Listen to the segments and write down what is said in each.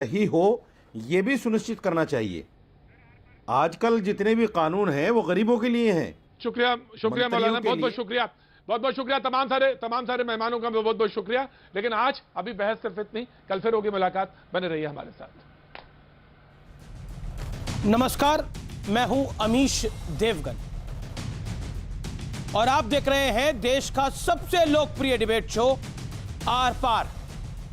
ही हो, ये भी सुनिश्चित करना चाहिए। आजकल जितने भी कानून हैं वो गरीबों के लिए हैं। शुक्रिया शुक्रिया मंत्रियों मौलाना, के बहुत बहुत लिए। शुक्रिया, बहुत बहुत शुक्रिया। तमाम सारे मेहमानों का बहुत बहुत शुक्रिया। लेकिन आज अभी बहस सिर्फ इतनी, कल फिर होगी मुलाकात। बने रहिए हमारे साथ। नमस्कार, मैं हूं अमीश देवगन और आप देख रहे हैं देश का सबसे लोकप्रिय डिबेट शो आर पार।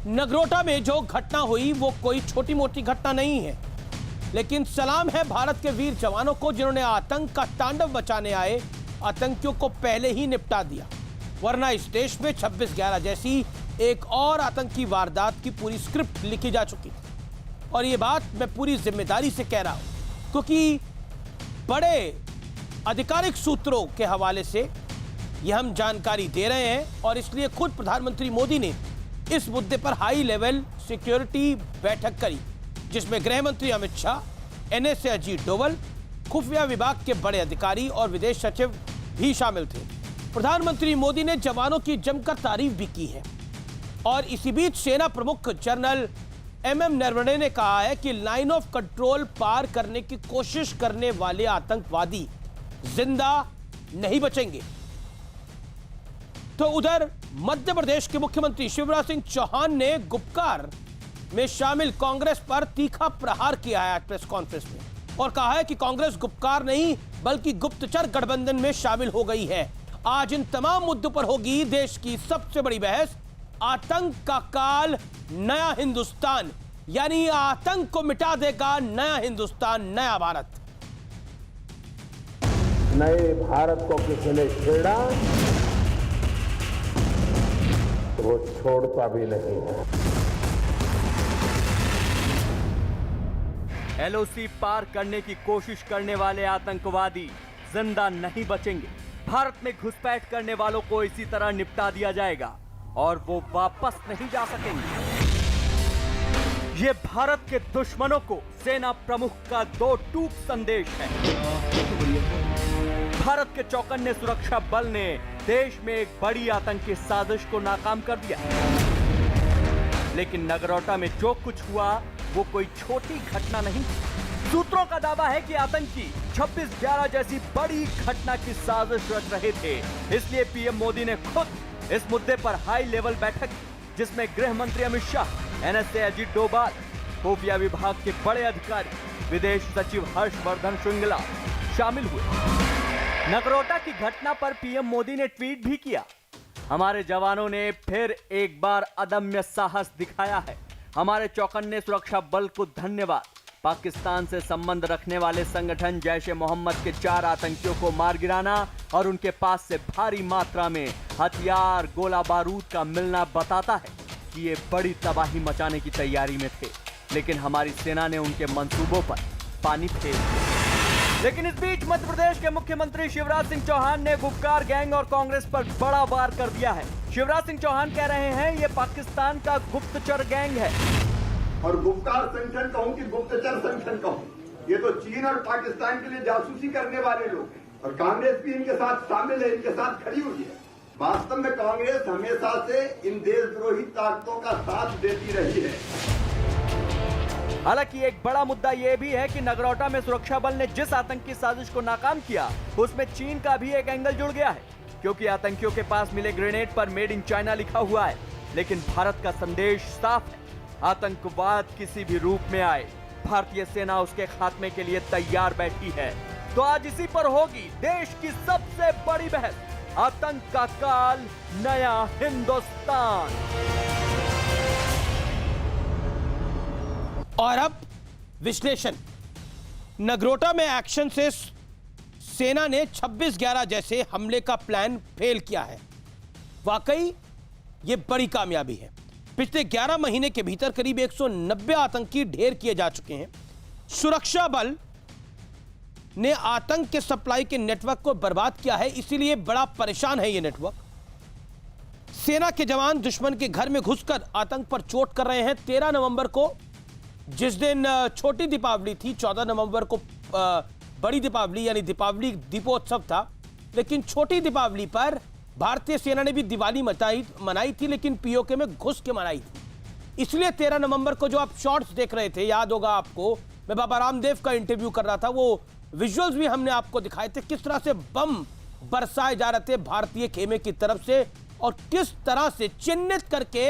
नगरोटा में जो घटना हुई वो कोई छोटी मोटी घटना नहीं है, लेकिन सलाम है भारत के वीर जवानों को जिन्होंने आतंक का तांडव बचाने आए आतंकियों को पहले ही निपटा दिया। वरना इस देश में 26/11 जैसी एक और आतंकी वारदात की पूरी स्क्रिप्ट लिखी जा चुकी थी। और ये बात मैं पूरी जिम्मेदारी से कह रहा हूं, क्योंकि बड़े आधिकारिक सूत्रों के हवाले से ये हम जानकारी दे रहे हैं और इसलिए खुद प्रधानमंत्री मोदी ने इस मुद्दे पर हाई लेवल सिक्योरिटी बैठक करी, जिसमें गृह मंत्री अमित शाह, एनएसए अजीत डोवल, खुफिया विभाग के बड़े अधिकारी और विदेश सचिव भी शामिल थे। प्रधानमंत्री मोदी ने जवानों की जमकर तारीफ भी की है और इसी बीच सेना प्रमुख जनरल एमएम नरवणे ने कहा है कि लाइन ऑफ कंट्रोल पार करने की कोशिश करने वाले आतंकवादी जिंदा नहीं बचेंगे। तो उधर मध्य प्रदेश के मुख्यमंत्री शिवराज सिंह चौहान ने गुपकार में शामिल कांग्रेस पर तीखा प्रहार किया है प्रेस कॉन्फ्रेंस में और कहा है कि कांग्रेस गुपकार नहीं बल्कि गुप्तचर गठबंधन में शामिल हो गई है। आज इन तमाम मुद्दों पर होगी देश की सबसे बड़ी बहस। आतंक का काल, नया हिंदुस्तान, यानी आतंक को मिटा देगा नया हिंदुस्तान, नया भारत। नए भारत को किसी ने छेड़ा तो वो छोड़ता भी नहीं है। एलओसी पार करने की कोशिश करने वाले आतंकवादी जिंदा नहीं बचेंगे। भारत में घुसपैठ करने वालों को इसी तरह निपटा दिया जाएगा और वो वापस नहीं जा सकेंगे। ये भारत के दुश्मनों को सेना प्रमुख का 2 टूक संदेश है। भारत के चौकन्ने सुरक्षा बल ने देश में एक बड़ी आतंकी साजिश को नाकाम कर दिया, लेकिन नगरोटा में जो कुछ हुआ वो कोई छोटी घटना नहीं। सूत्रों का दावा है कि आतंकी 26/11 जैसी बड़ी घटना की साजिश रच रहे थे। इसलिए पीएम मोदी ने खुद इस मुद्दे पर हाई लेवल बैठक की, जिसमें गृह मंत्री अमित शाह, एनएसए अजीत डोभाल, खुफिया विभाग के बड़े अधिकारी, विदेश सचिव हर्षवर्धन श्रृंगला शामिल हुए। नगरोटा की घटना पर पीएम मोदी ने ट्वीट भी किया। हमारे जवानों ने फिर एक बार अदम्य साहस दिखाया है। हमारे चौकन्ने सुरक्षा बल को धन्यवाद। पाकिस्तान से संबंध रखने वाले संगठन जैश ए मोहम्मद के 4 आतंकियों को मार गिराना और उनके पास से भारी मात्रा में हथियार, गोला बारूद का मिलना बताता है कि ये बड़ी तबाही मचाने की तैयारी में थे, लेकिन हमारी सेना ने उनके मंसूबों पर पानी फेर दिया। लेकिन इस बीच मध्य प्रदेश के मुख्यमंत्री शिवराज सिंह चौहान ने गुपकार गैंग और कांग्रेस पर बड़ा वार कर दिया है। शिवराज सिंह चौहान कह रहे हैं ये पाकिस्तान का गुप्तचर गैंग है। और गुप्कार संगठन कहूं कि गुप्तचर संगठन कहूं, ये तो चीन और पाकिस्तान के लिए जासूसी करने वाले लोग हैं और कांग्रेस भी इनके साथ शामिल है, इनके साथ खड़ी हुई है। वास्तव में कांग्रेस हमेशा से इन देशद्रोही ताकतों का साथ देती रही है। हालांकि एक बड़ा मुद्दा यह भी है कि नगरोटा में सुरक्षा बल ने जिस आतंकी साजिश को नाकाम किया उसमें चीन का भी एक एंगल जुड़ गया है, क्योंकि आतंकियों के पास मिले ग्रेनेड पर मेड इन चाइना लिखा हुआ है। लेकिन भारत का संदेश साफ है, आतंकवाद किसी भी रूप में आए, भारतीय सेना उसके खात्मे के लिए तैयार बैठी है। तो आज इसी पर होगी देश की सबसे बड़ी बहस, आतंक का काल, नया हिंदुस्तान। और अब विश्लेषण। नगरोटा में एक्शन से सेना ने 26/11 जैसे हमले का प्लान फेल किया है। वाकई ये बड़ी कामयाबी है। पिछले 11 महीने के भीतर करीब 190 आतंकी ढेर किए जा चुके हैं। सुरक्षा बल ने आतंक के सप्लाई के नेटवर्क को बर्बाद किया है, इसीलिए बड़ा परेशान है ये नेटवर्क। सेना के जवान दुश्मन के घर में घुसकर आतंक पर चोट कर रहे हैं। 13 नवंबर को, जिस दिन छोटी दीपावली थी, 14 नवंबर को बड़ी दीपावली यानी दीपावली दीपोत्सव था, लेकिन छोटी दीपावली पर भारतीय सेना ने भी दिवाली मनाई थी, लेकिन पीओके में घुस के मनाई थी। इसलिए 13 नवंबर को जो आप शॉर्ट्स देख रहे थे, याद होगा आपको, मैं बाबा रामदेव का इंटरव्यू कर रहा था, वो विजुअल्स भी हमने आपको दिखाए थे, किस तरह से बम बरसाए जा रहे थे भारतीय खेमे की तरफ से और किस तरह से चिन्हित करके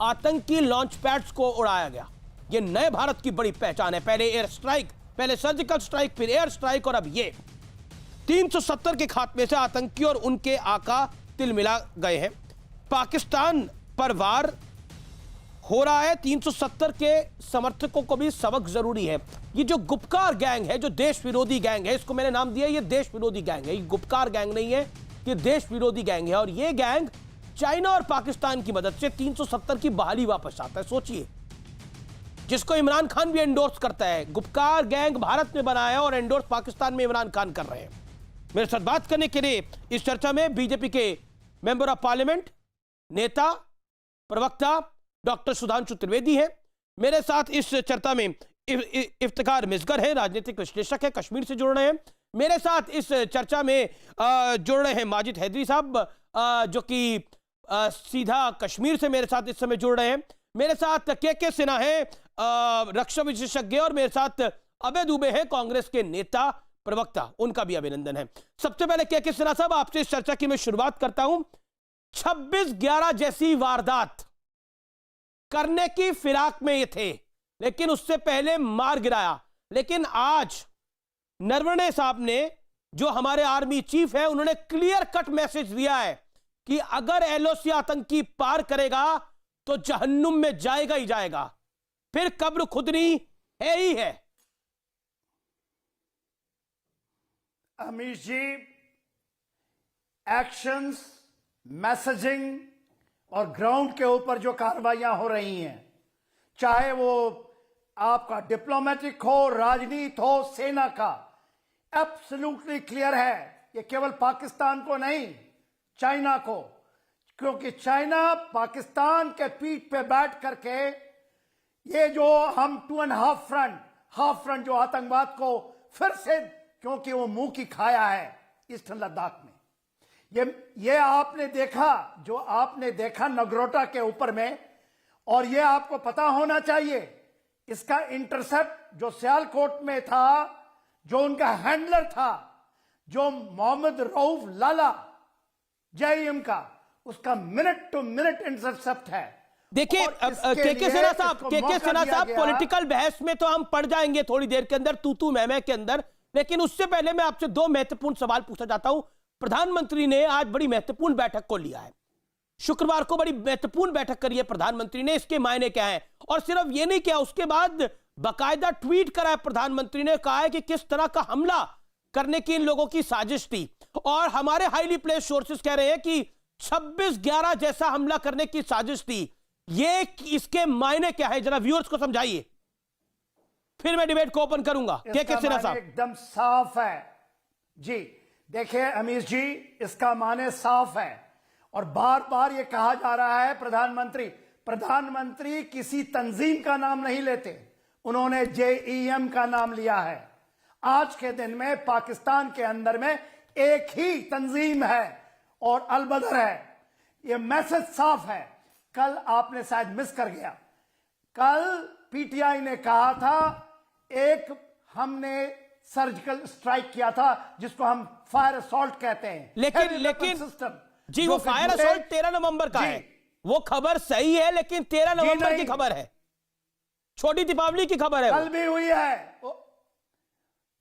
आतंकी लॉन्च पैड्स को उड़ाया गया। यह नए भारत की बड़ी पहचान है। पहले एयर स्ट्राइक, पहले सर्जिकल स्ट्राइक, फिर एयर स्ट्राइक और अब ये 370 के खात्मे से आतंकी और उनके आका तिलमिला गए हैं। पाकिस्तान पर वार हो रहा है। 370 के समर्थकों को भी सबक जरूरी है। ये जो गुपकार गैंग है, जो देश विरोधी गैंग है, इसको मैंने नाम दिया ये देश विरोधी गैंग है। ये गुपकार गैंग नहीं है, ये देश विरोधी गैंग है। और ये गैंग चाइना और पाकिस्तान की मदद से 370 की बहाली वापस आता है। सोचिए, जिसको इमरान खान भी एंडोर्स करता है, गुपकार गैंग भारत में बना है और एंडोर्स पाकिस्तान में इमरान खान कर रहे हैं। मेरे साथ बात करने के लिए इस चर्चा में बीजेपी के मेंबर ऑफ पार्लियामेंट, नेता, प्रवक्ता डॉक्टर सुधांशु त्रिवेदी हैं। मेरे साथ इस चर्चा में इफ्तिकार मिसगर है, राजनीतिक विश्लेषक है, कश्मीर से जुड़ रहे हैं। मेरे साथ इस चर्चा में जुड़ रहे हैं माजिद हैदरी साहब, जो कि सीधा कश्मीर से मेरे साथ इस समय जुड़ रहे हैं। मेरे साथ के सिन्हा है, रक्षा विशेषज्ञ, और मेरे साथ अभय दुबे है, कांग्रेस के नेता, प्रवक्ता। उनका भी अभिनंदन है। सबसे पहले के सिन्हा साहब, आपसे इस चर्चा की मैं शुरुआत करता हूं। 26/11 जैसी वारदात करने की फिराक में ये थे, लेकिन उससे पहले मार गिराया। लेकिन आज नरवणे साहब ने, जो हमारे आर्मी चीफ है, उन्होंने क्लियर कट मैसेज दिया है कि अगर एलओसी आतंकी पार करेगा तो जहन्नुम में जाएगा ही जाएगा, फिर कब्र खुदनी है ही है। अमीश जी, एक्शंस, मैसेजिंग और ग्राउंड के ऊपर जो कार्रवाइयां हो रही हैं, चाहे वो आपका डिप्लोमेटिक हो, राजनीति हो, सेना का, एब्सोल्युटली क्लियर है। ये केवल पाकिस्तान को नहीं, चाइना को, क्योंकि चाइना पाकिस्तान के पीठ पे बैठ करके ये जो हम 2.5 हाफ फ्रंट जो आतंकवाद को फिर से, क्योंकि वो मुंह की खाया है ईस्टर्न लद्दाख में, ये आपने देखा, जो आपने देखा नगरोटा के ऊपर में, और ये आपको पता होना चाहिए, इसका इंटरसेप्ट जो सियालकोट में था, जो उनका हैंडलर था, जो मोहम्मद रऊफ लाला जेईएम का, उसका मिनट टू मिनट इंटरसेप्ट है। देखिए के सिन्हा साहब, पॉलिटिकल बहस में तो हम पड़ जाएंगे थोड़ी देर के अंदर, तू मैं के अंदर, लेकिन उससे पहले मैं आपसे 2 महत्वपूर्ण सवाल पूछना चाहता हूं। प्रधानमंत्री ने आज बड़ी महत्वपूर्ण बैठक को लिया है, शुक्रवार को बड़ी महत्वपूर्ण बैठक करी है प्रधानमंत्री ने, इसके मायने क्या है? और सिर्फ ये नहीं किया, उसके बाद बाकायदा ट्वीट करा है प्रधानमंत्री ने, कहा है कि किस तरह का हमला करने की इन लोगों की साजिश थी। और हमारे हाईली प्लेस्ड सोर्सेस कह रहे हैं कि 26/11 जैसा हमला करने की साजिश थी। ये इसके मायने क्या है, जरा व्यूअर्स को समझाइए, फिर मैं डिबेट को ओपन करूंगा। के सिन्हा साहब, एकदम साफ है जी। देखिए अमीश जी, इसका माने साफ है, और बार बार ये कहा जा रहा है प्रधानमंत्री किसी तंजीम का नाम नहीं लेते, उन्होंने जेईएम का नाम लिया है। आज के दिन में पाकिस्तान के अंदर में एक ही तंजीम है और अलबदर है। ये मैसेज साफ है। कल आपने शायद मिस कर गया, कल पीटीआई ने कहा था एक हमने सर्जिकल स्ट्राइक किया था, जिसको हम फायर असॉल्ट कहते हैं। लेकिन सिस्टम जी, वो फायर असॉल्ट 13 नवंबर का है, वो खबर सही है, लेकिन 13 नवंबर की खबर है, छोटी दीपावली की खबर है, कल भी हुई है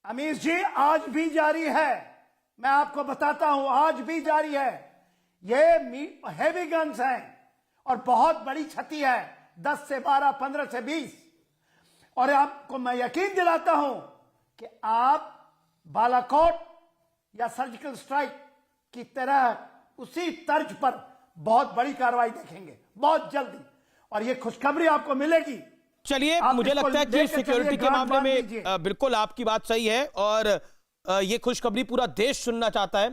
अमीश जी, आज भी जारी है। मैं आपको बताता हूं, आज भी जारी है। ये हेवी गन्स हैं और बहुत बड़ी क्षति है, 10 से 12, 15 से 20। और आपको मैं यकीन दिलाता हूं कि आप बालाकोट या सर्जिकल स्ट्राइक की तरह उसी तर्ज पर बहुत बड़ी कार्रवाई देखेंगे बहुत जल्दी, और ये खुशखबरी आपको मिलेगी। चलिए, मुझे लगता है कि सिक्योरिटी के मामले में बिल्कुल आपकी बात सही है, और ये खुशखबरी पूरा देश सुनना चाहता है।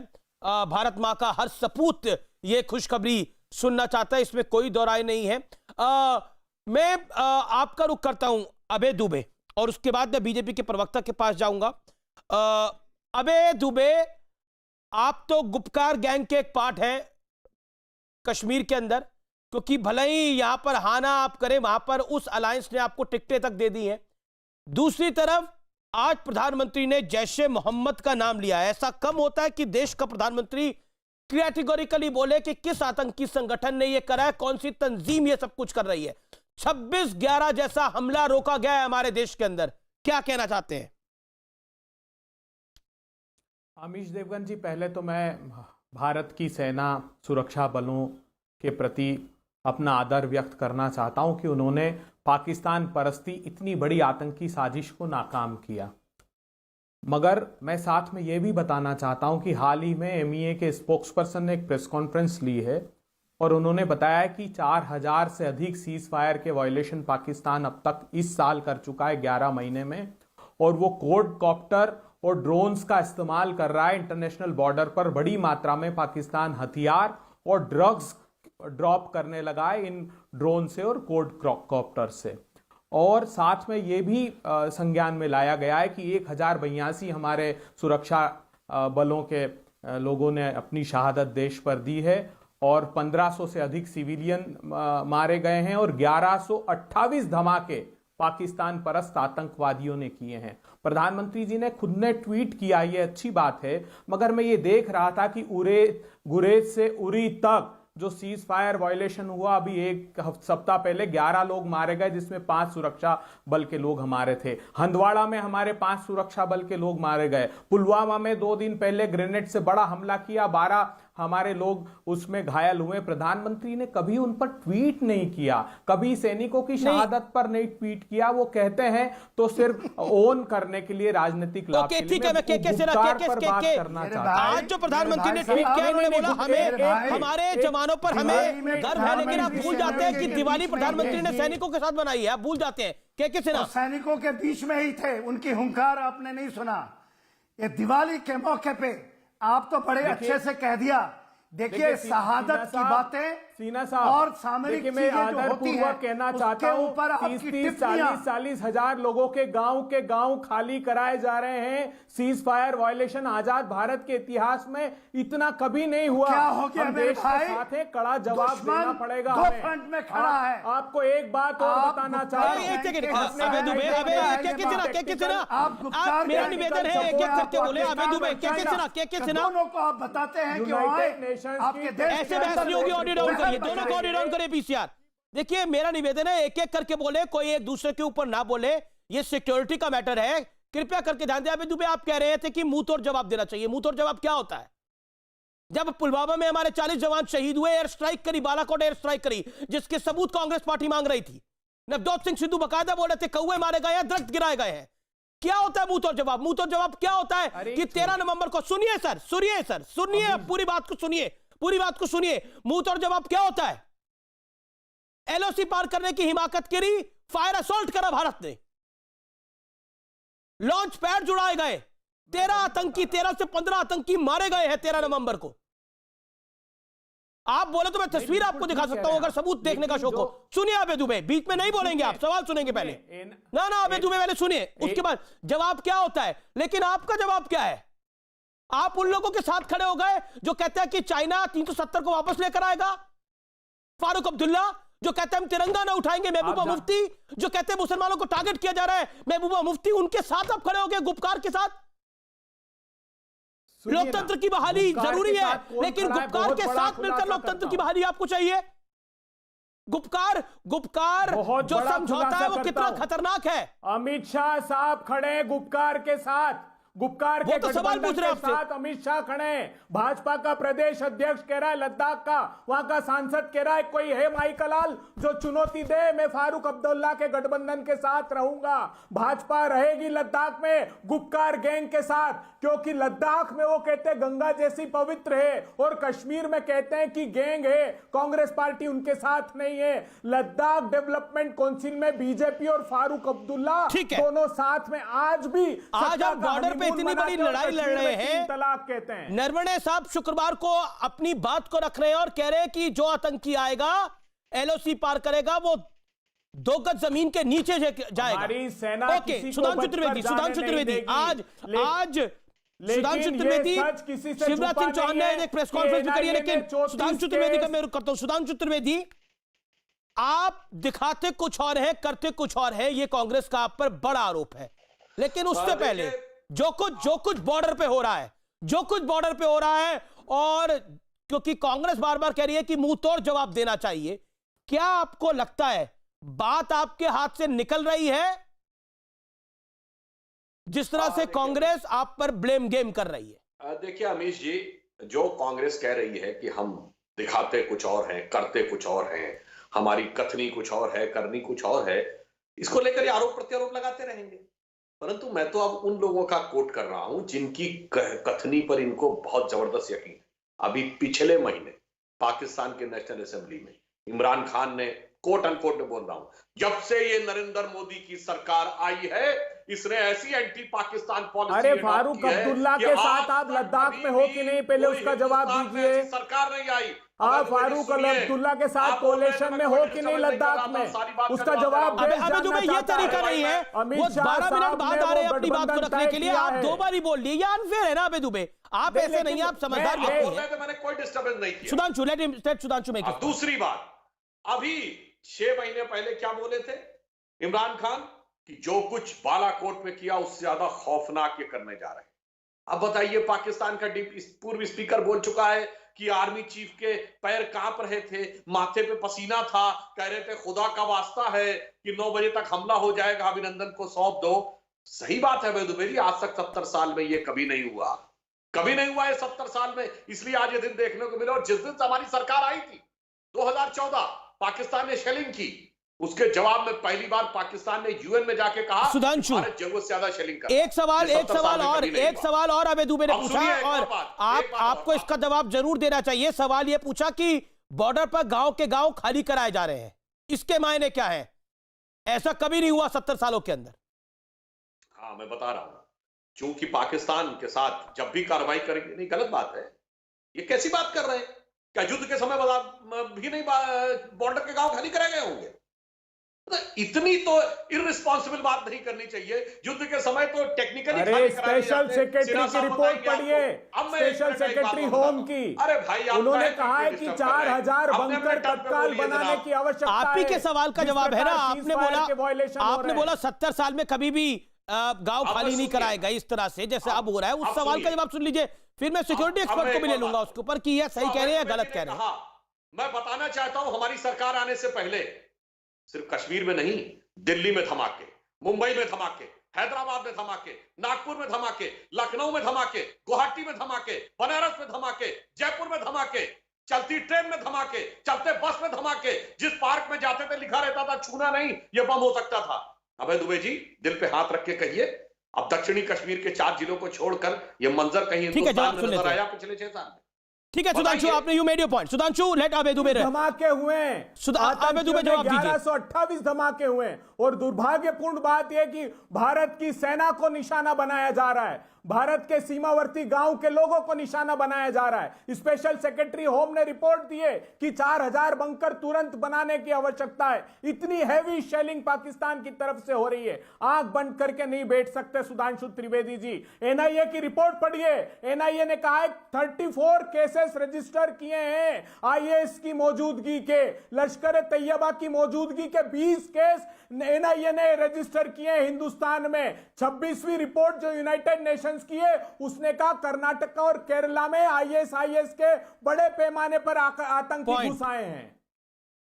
भारत मां का हर सपूत ये खुशखबरी सुनना चाहता है, इसमें कोई दो राय नहीं है। मैं आपका रुख करता हूं अभय दुबे, और उसके बाद मैं बीजेपी के प्रवक्ता के पास जाऊंगा। अभय दुबे, आप तो गुपकार गैंग के एक पार्ट हैं कश्मीर के अंदर, क्योंकि भले ही यहां पर हाना आप करें, वहां पर उस अलायंस ने आपको टिकटें तक दे दी हैं। दूसरी तरफ आज प्रधानमंत्री ने जैश ए मोहम्मद का नाम लिया है। ऐसा कम होता है कि देश का प्रधानमंत्री कैटेगोरिकली बोले कि किस आतंकी संगठन ने यह करा है, कौन सी तंजीम ये सब कुछ कर रही है। 26/11 जैसा हमला रोका गया है हमारे देश के अंदर, क्या कहना चाहते हैं? अमीश देवगन जी, पहले तो मैं भारत की सेना सुरक्षा बलों के प्रति अपना आदर व्यक्त करना चाहता हूं कि उन्होंने पाकिस्तान परस्ती इतनी बड़ी आतंकी साजिश को नाकाम किया। मगर मैं साथ में यह भी बताना चाहता हूं कि हाल ही में एमईए के स्पोक्सपर्सन ने एक प्रेस कॉन्फ्रेंस ली है और उन्होंने बताया कि 4000 से अधिक सीज फायर के वायलेशन पाकिस्तान अब तक इस साल कर चुका है 11 महीने में, और वो क्वाडकॉप्टर और ड्रोन्स का इस्तेमाल कर रहा है इंटरनेशनल बॉर्डर पर। बड़ी मात्रा में पाकिस्तान हथियार और ड्रग्स ड्रॉप करने लगा है इन ड्रोन से और क्वाडकॉप्टर से। और साथ में ये भी संज्ञान में लाया गया है कि 1082 हमारे सुरक्षा बलों के लोगों ने अपनी शहादत देश पर दी है और 1500 से अधिक सिविलियन मारे गए हैं और 1128 धमाके पाकिस्तान परस्त आतंकवादियों ने किए हैं। प्रधानमंत्री जी ने खुद ने ट्वीट किया, ये अच्छी बात है, मगर मैं ये देख रहा था कि गुरेज से उरी तक जो सीज फायर वायलेशन हुआ, अभी एक सप्ताह पहले 11 लोग मारे गए, जिसमें 5 सुरक्षा बल के लोग हमारे थे। हंदवाड़ा में हमारे 5 सुरक्षा बल के लोग मारे गए। पुलवामा में 2 दिन पहले ग्रेनेड से बड़ा हमला किया, 12 हमारे लोग उसमें घायल हुए। प्रधानमंत्री ने कभी उन पर ट्वीट नहीं किया, कभी सैनिकों की शहादत पर नहीं ट्वीट किया। वो कहते हैं तो सिर्फ ओन करने के लिए, राजनीतिक लाभ के लिए। ठीक है, मैं आज जो प्रधानमंत्री ने ट्वीट किया, उन्होंने बोला हमें हमारे जवानों पर हमें गर्व है, लेकिन आप भूल जाते हैं कि दिवाली प्रधानमंत्री ने सैनिकों के साथ बनाई है। आप भूल जाते हैं के सिन्हा सैनिकों के बीच में ही थे, उनकी हुंकार आपने नहीं सुना। ये दिवाली के मौके पे आप तो बड़े अच्छे से कह दिया। देखिए शहादत की बातें सीना साहब और सामरिक मैं आदरपूर्वक कहना चाहता हूं, 30-40 हजार लोगों के गांव खाली कराए जा रहे हैं। सीज फायर वायलेशन आजाद भारत के इतिहास में इतना कभी नहीं हुआ। क्या हो गया हम मेरे देश भाई? के साथ है, कड़ा जवाब देना पड़ेगा दो हमें। फ्रंट में खड़ा है। आपको एक बात और बताना चाहता हूं, मेरा निवेदन है, एक एक करके बोले। आबे दुबे दोनों को आप बताते हैं कि यूनाइटेड नेशंस आपके देश ऐसे बहस नहीं होगी। ऑडियो डाउन करिए, दोनों को ऑडियो डाउन करिए पीसीआर। देखिए मेरा निवेदन है, एक एक करके बोले, कोई एक दूसरे के ऊपर ना बोले। ये सिक्योरिटी का मैटर है, कृपया करके ध्यान दें। अबे दुबे आप कह रहे थे कि मुंह तोड़ जवाब देना चाहिए। मुंह तोड़ जवाब क्या होता है? जब पुलवामा में हमारे 40 जवान शहीद हुए, एयर स्ट्राइक करी, बालाकोट एयर स्ट्राइक करी, जिसके सबूत कांग्रेस पार्टी मांग रही थी। नवजोत सिंह सिद्धू बकायदा बोल रहे थे कौवे मारे गए हैं, दरख्त गिराए गए हैं। क्या होता है मुंह तोड़ जवाब? मुंह तोड़ जवाब क्या होता है कि 13 नवंबर को सुनिए सर, सुनिए पूरी बात को सुनिए, पूरी बात को सुनिए। मुंह तोड़ जवाब क्या होता है? एलओसी पार करने की हिमाकत करी, फायर असॉल्ट करा भारत ने, लॉन्च पैड जुड़ाए गए, 13 से 15 आतंकी मारे गए हैं 13 नवंबर को। आप बोले तो मैं तस्वीर आपको दिखा सकता हूं, अगर सबूत देखने का शौक हो। सुनिए आबे दुबे, बीच में नहीं बोलेंगे आप, सवाल सुनेंगे पहले। ना आबे दुबे पहले सुनिए, उसके बाद जवाब क्या होता है। लेकिन आपका जवाब क्या है? आप उन लोगों के साथ खड़े हो गए जो कहते हैं कि चाइना 370 को वापस लेकर आएगा, फारूक अब्दुल्ला जो कहते हैं हम तिरंगा ना उठाएंगे, महबूबा मुफ्ती जो कहते हैं मुसलमानों को टारगेट किया जा रहा है, महबूबा मुफ्ती, उनके साथ आप खड़े हो गए गुपकार के साथ। लोकतंत्र की बहाली जरूरी है, लेकिन गुपकार के साथ मिलकर लोकतंत्र की बहाली आपको चाहिए। गुपकार जो समझौता है वो कितना खतरनाक है। अमित शाह साहब खड़े गुपकार के साथ, गुपकार के तो सवाल पूछ रहे हैं आपसे। साथ अमित शाह खड़े। भाजपा का प्रदेश अध्यक्ष कह रहा है, लद्दाख का वहां का सांसद कह रहा है, कोई है माइकलाल जो चुनौती दे, मैं फारूक अब्दुल्ला के गठबंधन के साथ रहूंगा। भाजपा रहेगी लद्दाख में गुपकार गैंग के साथ, क्योंकि लद्दाख में वो कहते हैं गंगा जैसी पवित्र है और कश्मीर में कहते हैं कि गैंग है। कांग्रेस पार्टी उनके साथ नहीं है। लद्दाख डेवलपमेंट काउंसिल में बीजेपी और फारूक अब्दुल्ला दोनों साथ में आज आप बॉर्डर पे इतनी बड़ी लड़ाई लड़ रहे हैं। तलाक कहते हैं। नरवणे साहब शुक्रवार को अपनी बात को रख रहे हैं और कह रहे हैं कि जो आतंकी आएगा, एलओसी पार करेगा, वो 2 गज जमीन के नीचे जाएगा। हमारी सेना ओके, सुधांशु त्रिवेदी आज सुधांशु त्रिवेदी, शिवराज सिंह चौहान ने एक प्रेस कॉन्फ्रेंस भी करी है, लेकिन सुधांशु त्रिवेदी का मैं रुख करता हूं। सुधांशु त्रिवेदी, आप दिखाते कुछ और है, करते कुछ और है, ये कांग्रेस का आप पर बड़ा आरोप है। लेकिन उससे पहले जो कुछ बॉर्डर पे हो रहा है, जो कुछ बॉर्डर पे हो रहा है, और क्योंकि कांग्रेस बार बार कह रही है कि मुंह तोड़ जवाब देना चाहिए, क्या आपको लगता है बात आपके हाथ से निकल रही है जिस तरह से कांग्रेस आप पर ब्लेम गेम कर रही है? देखिए अमीश जी, जो कांग्रेस कह रही है कि हम दिखाते कुछ और हैं, करते कुछ और हैं, हमारी कथनी कुछ और है, करनी कुछ और है, इसको लेकर ये आरोप प्रत्यारोप लगाते रहेंगे। परंतु मैं तो अब उन लोगों का कोट कर रहा हूं जिनकी कथनी पर इनको बहुत जबरदस्त यकीन है। अभी पिछले महीने पाकिस्तान के नेशनल असेंबली में इमरान खान ने कोट अनकोट में बोल रहा हूं, जब से ये नरेंद्र मोदी की सरकार आई है इसने ऐसी एंटी पाकिस्तान पॉलिसी अरे फारूक अब्दुल्ला के साथ आप लद्दाख में हो कि नहीं, पहले उसका जवाब दीजिए। सरकार नहीं आई, आप फारूक अब्दुल्ला के साथ कोalition में हो कि नहीं लद्दाख में, उसका जवाब अबे दुबे, ये तरीका नहीं है। वो 12 मिनट बाद आ रहे हैं अपनी बात को रखने के लिए, आप 2 बार ही बोल लिए, ये अनफेयर है ना अबे दुबे। आप ऐसे नहीं, आप समझदार व्यक्ति हैं। मैंने कोई डिस्टर्बेंस नहीं किया। Sudhanshu, let him state Sudhanshu में। दूसरी बात, अभी 6 महीने पहले क्या बोले थे इमरान खान कि जो कुछ बालाकोट में किया उससे ज्यादा खौफनाक ये करने जा रहे हैं। अब बताइए, पाकिस्तान का पूर्व स्पीकर बोल चुका है कि आर्मी चीफ के पैर कांप रहे थे, माथे पे पसीना था, कह रहे थे खुदा का वास्ता है कि 9 बजे तक हमला हो जाएगा, अभिनंदन को सौंप दो। सही बात है दुबे जी, आज तक 70 साल में ये कभी नहीं हुआ, कभी नहीं हुआ है 70 साल में, इसलिए आज ये दिन देखने को मिला। और जिस दिन हमारी सरकार आई थी 2014, पाकिस्तान ने शेलिंग की, उसके जवाब में पहली बार पाकिस्तान ने यूएन में जाके कहा सुधांशु, भारत जरूरत से ज्यादा शेलिंग कर। एक सवाल और अबे दुबे ने पूछा, और आपको इसका जवाब जरूर देना चाहिए। सवाल यह पूछा कि बॉर्डर पर गांव के गांव खाली कराए जा रहे हैं, इसके मायने क्या है? ऐसा कभी नहीं हुआ 70 सालों के अंदर। हाँ, मैं बता रहा हूं, चूंकि पाकिस्तान के साथ जब भी कार्रवाई करेंगे, नहीं गलत बात है, ये कैसी बात कर रहे हैं? क्या युद्ध के समय भी नहीं बॉर्डर के गांव खाली कराए गए होंगे? इतनी तो इररिस्पॉन्सिबल बात नहीं करनी चाहिए। युद्ध के समय तो टेक्निकली अरे स्पेशल सेक्रेटरी की रिपोर्ट पढ़िए, स्पेशल सेक्रेटरी होम की। अरे भाई, उन्होंने कहा है कि 4000 बंकर तत्काल बनाने की आवश्यकता है। आप ही के सवाल का जवाब है ना, आपने बोला 70 साल में कभी भी गांव खाली नहीं कराए गए इस तरह से जैसे अब हो रहा है। उस सवाल का जवाब सुन लीजिए, फिर मैं सिक्योरिटी एक्सपर्ट को भी ले लूंगा उसके ऊपर कि यह सही कह रहे हैं या गलत कह रहे हैं। मैं बताना चाहता हूं, हमारी सरकार आने से पहले सिर्फ कश्मीर में नहीं, दिल्ली में धमाके, मुंबई में धमाके, हैदराबाद में धमाके, नागपुर में धमाके, लखनऊ में धमाके, गुवाहाटी में धमाके, बनारस में धमाके, जयपुर में धमाके, चलती ट्रेन में धमाके, चलते बस में धमाके, जिस पार्क में जाते थे लिखा रहता था छूना नहीं, यह बम हो सकता था। अबे दुबे जी, दिल पे हाथ रख के कहिए, अब दक्षिणी कश्मीर के 4 जिलों को छोड़कर यह मंजर कहीं हिंदुस्तान में नजर आया पिछले 6 साल में? ठीक है सुधांशु, आपने you made your point. Sudhanshu, let Abhay Dubey धमाके हुए, अबे दुबे जवाब दीजिए। 1128 धमाके हुए, और दुर्भाग्यपूर्ण बात यह कि भारत की सेना को निशाना बनाया जा रहा है, भारत के सीमावर्ती गांव के लोगों को निशाना बनाया जा रहा है। स्पेशल सेक्रेटरी होम ने रिपोर्ट दी है कि 4000 बंकर तुरंत बनाने की आवश्यकता है। इतनी हैवी शेलिंग पाकिस्तान की तरफ से हो रही है, आंख बंद करके नहीं बैठ सकते सुधांशु त्रिवेदी जी। एनआईए की रिपोर्ट पढ़िए, एनआईए ने कहा है 34 केसेस रजिस्टर किए हैं आईएस की मौजूदगी के, लश्कर तैयबा की मौजूदगी के 20 केस एनआईए ने रजिस्टर किए हिंदुस्तान में। 26वीं रिपोर्ट जो यूनाइटेड नेशंस की है, उसने कहा कर्नाटक और केरला में आईएसआईएस के बड़े पैमाने पर आतंकी घुस आए हैं।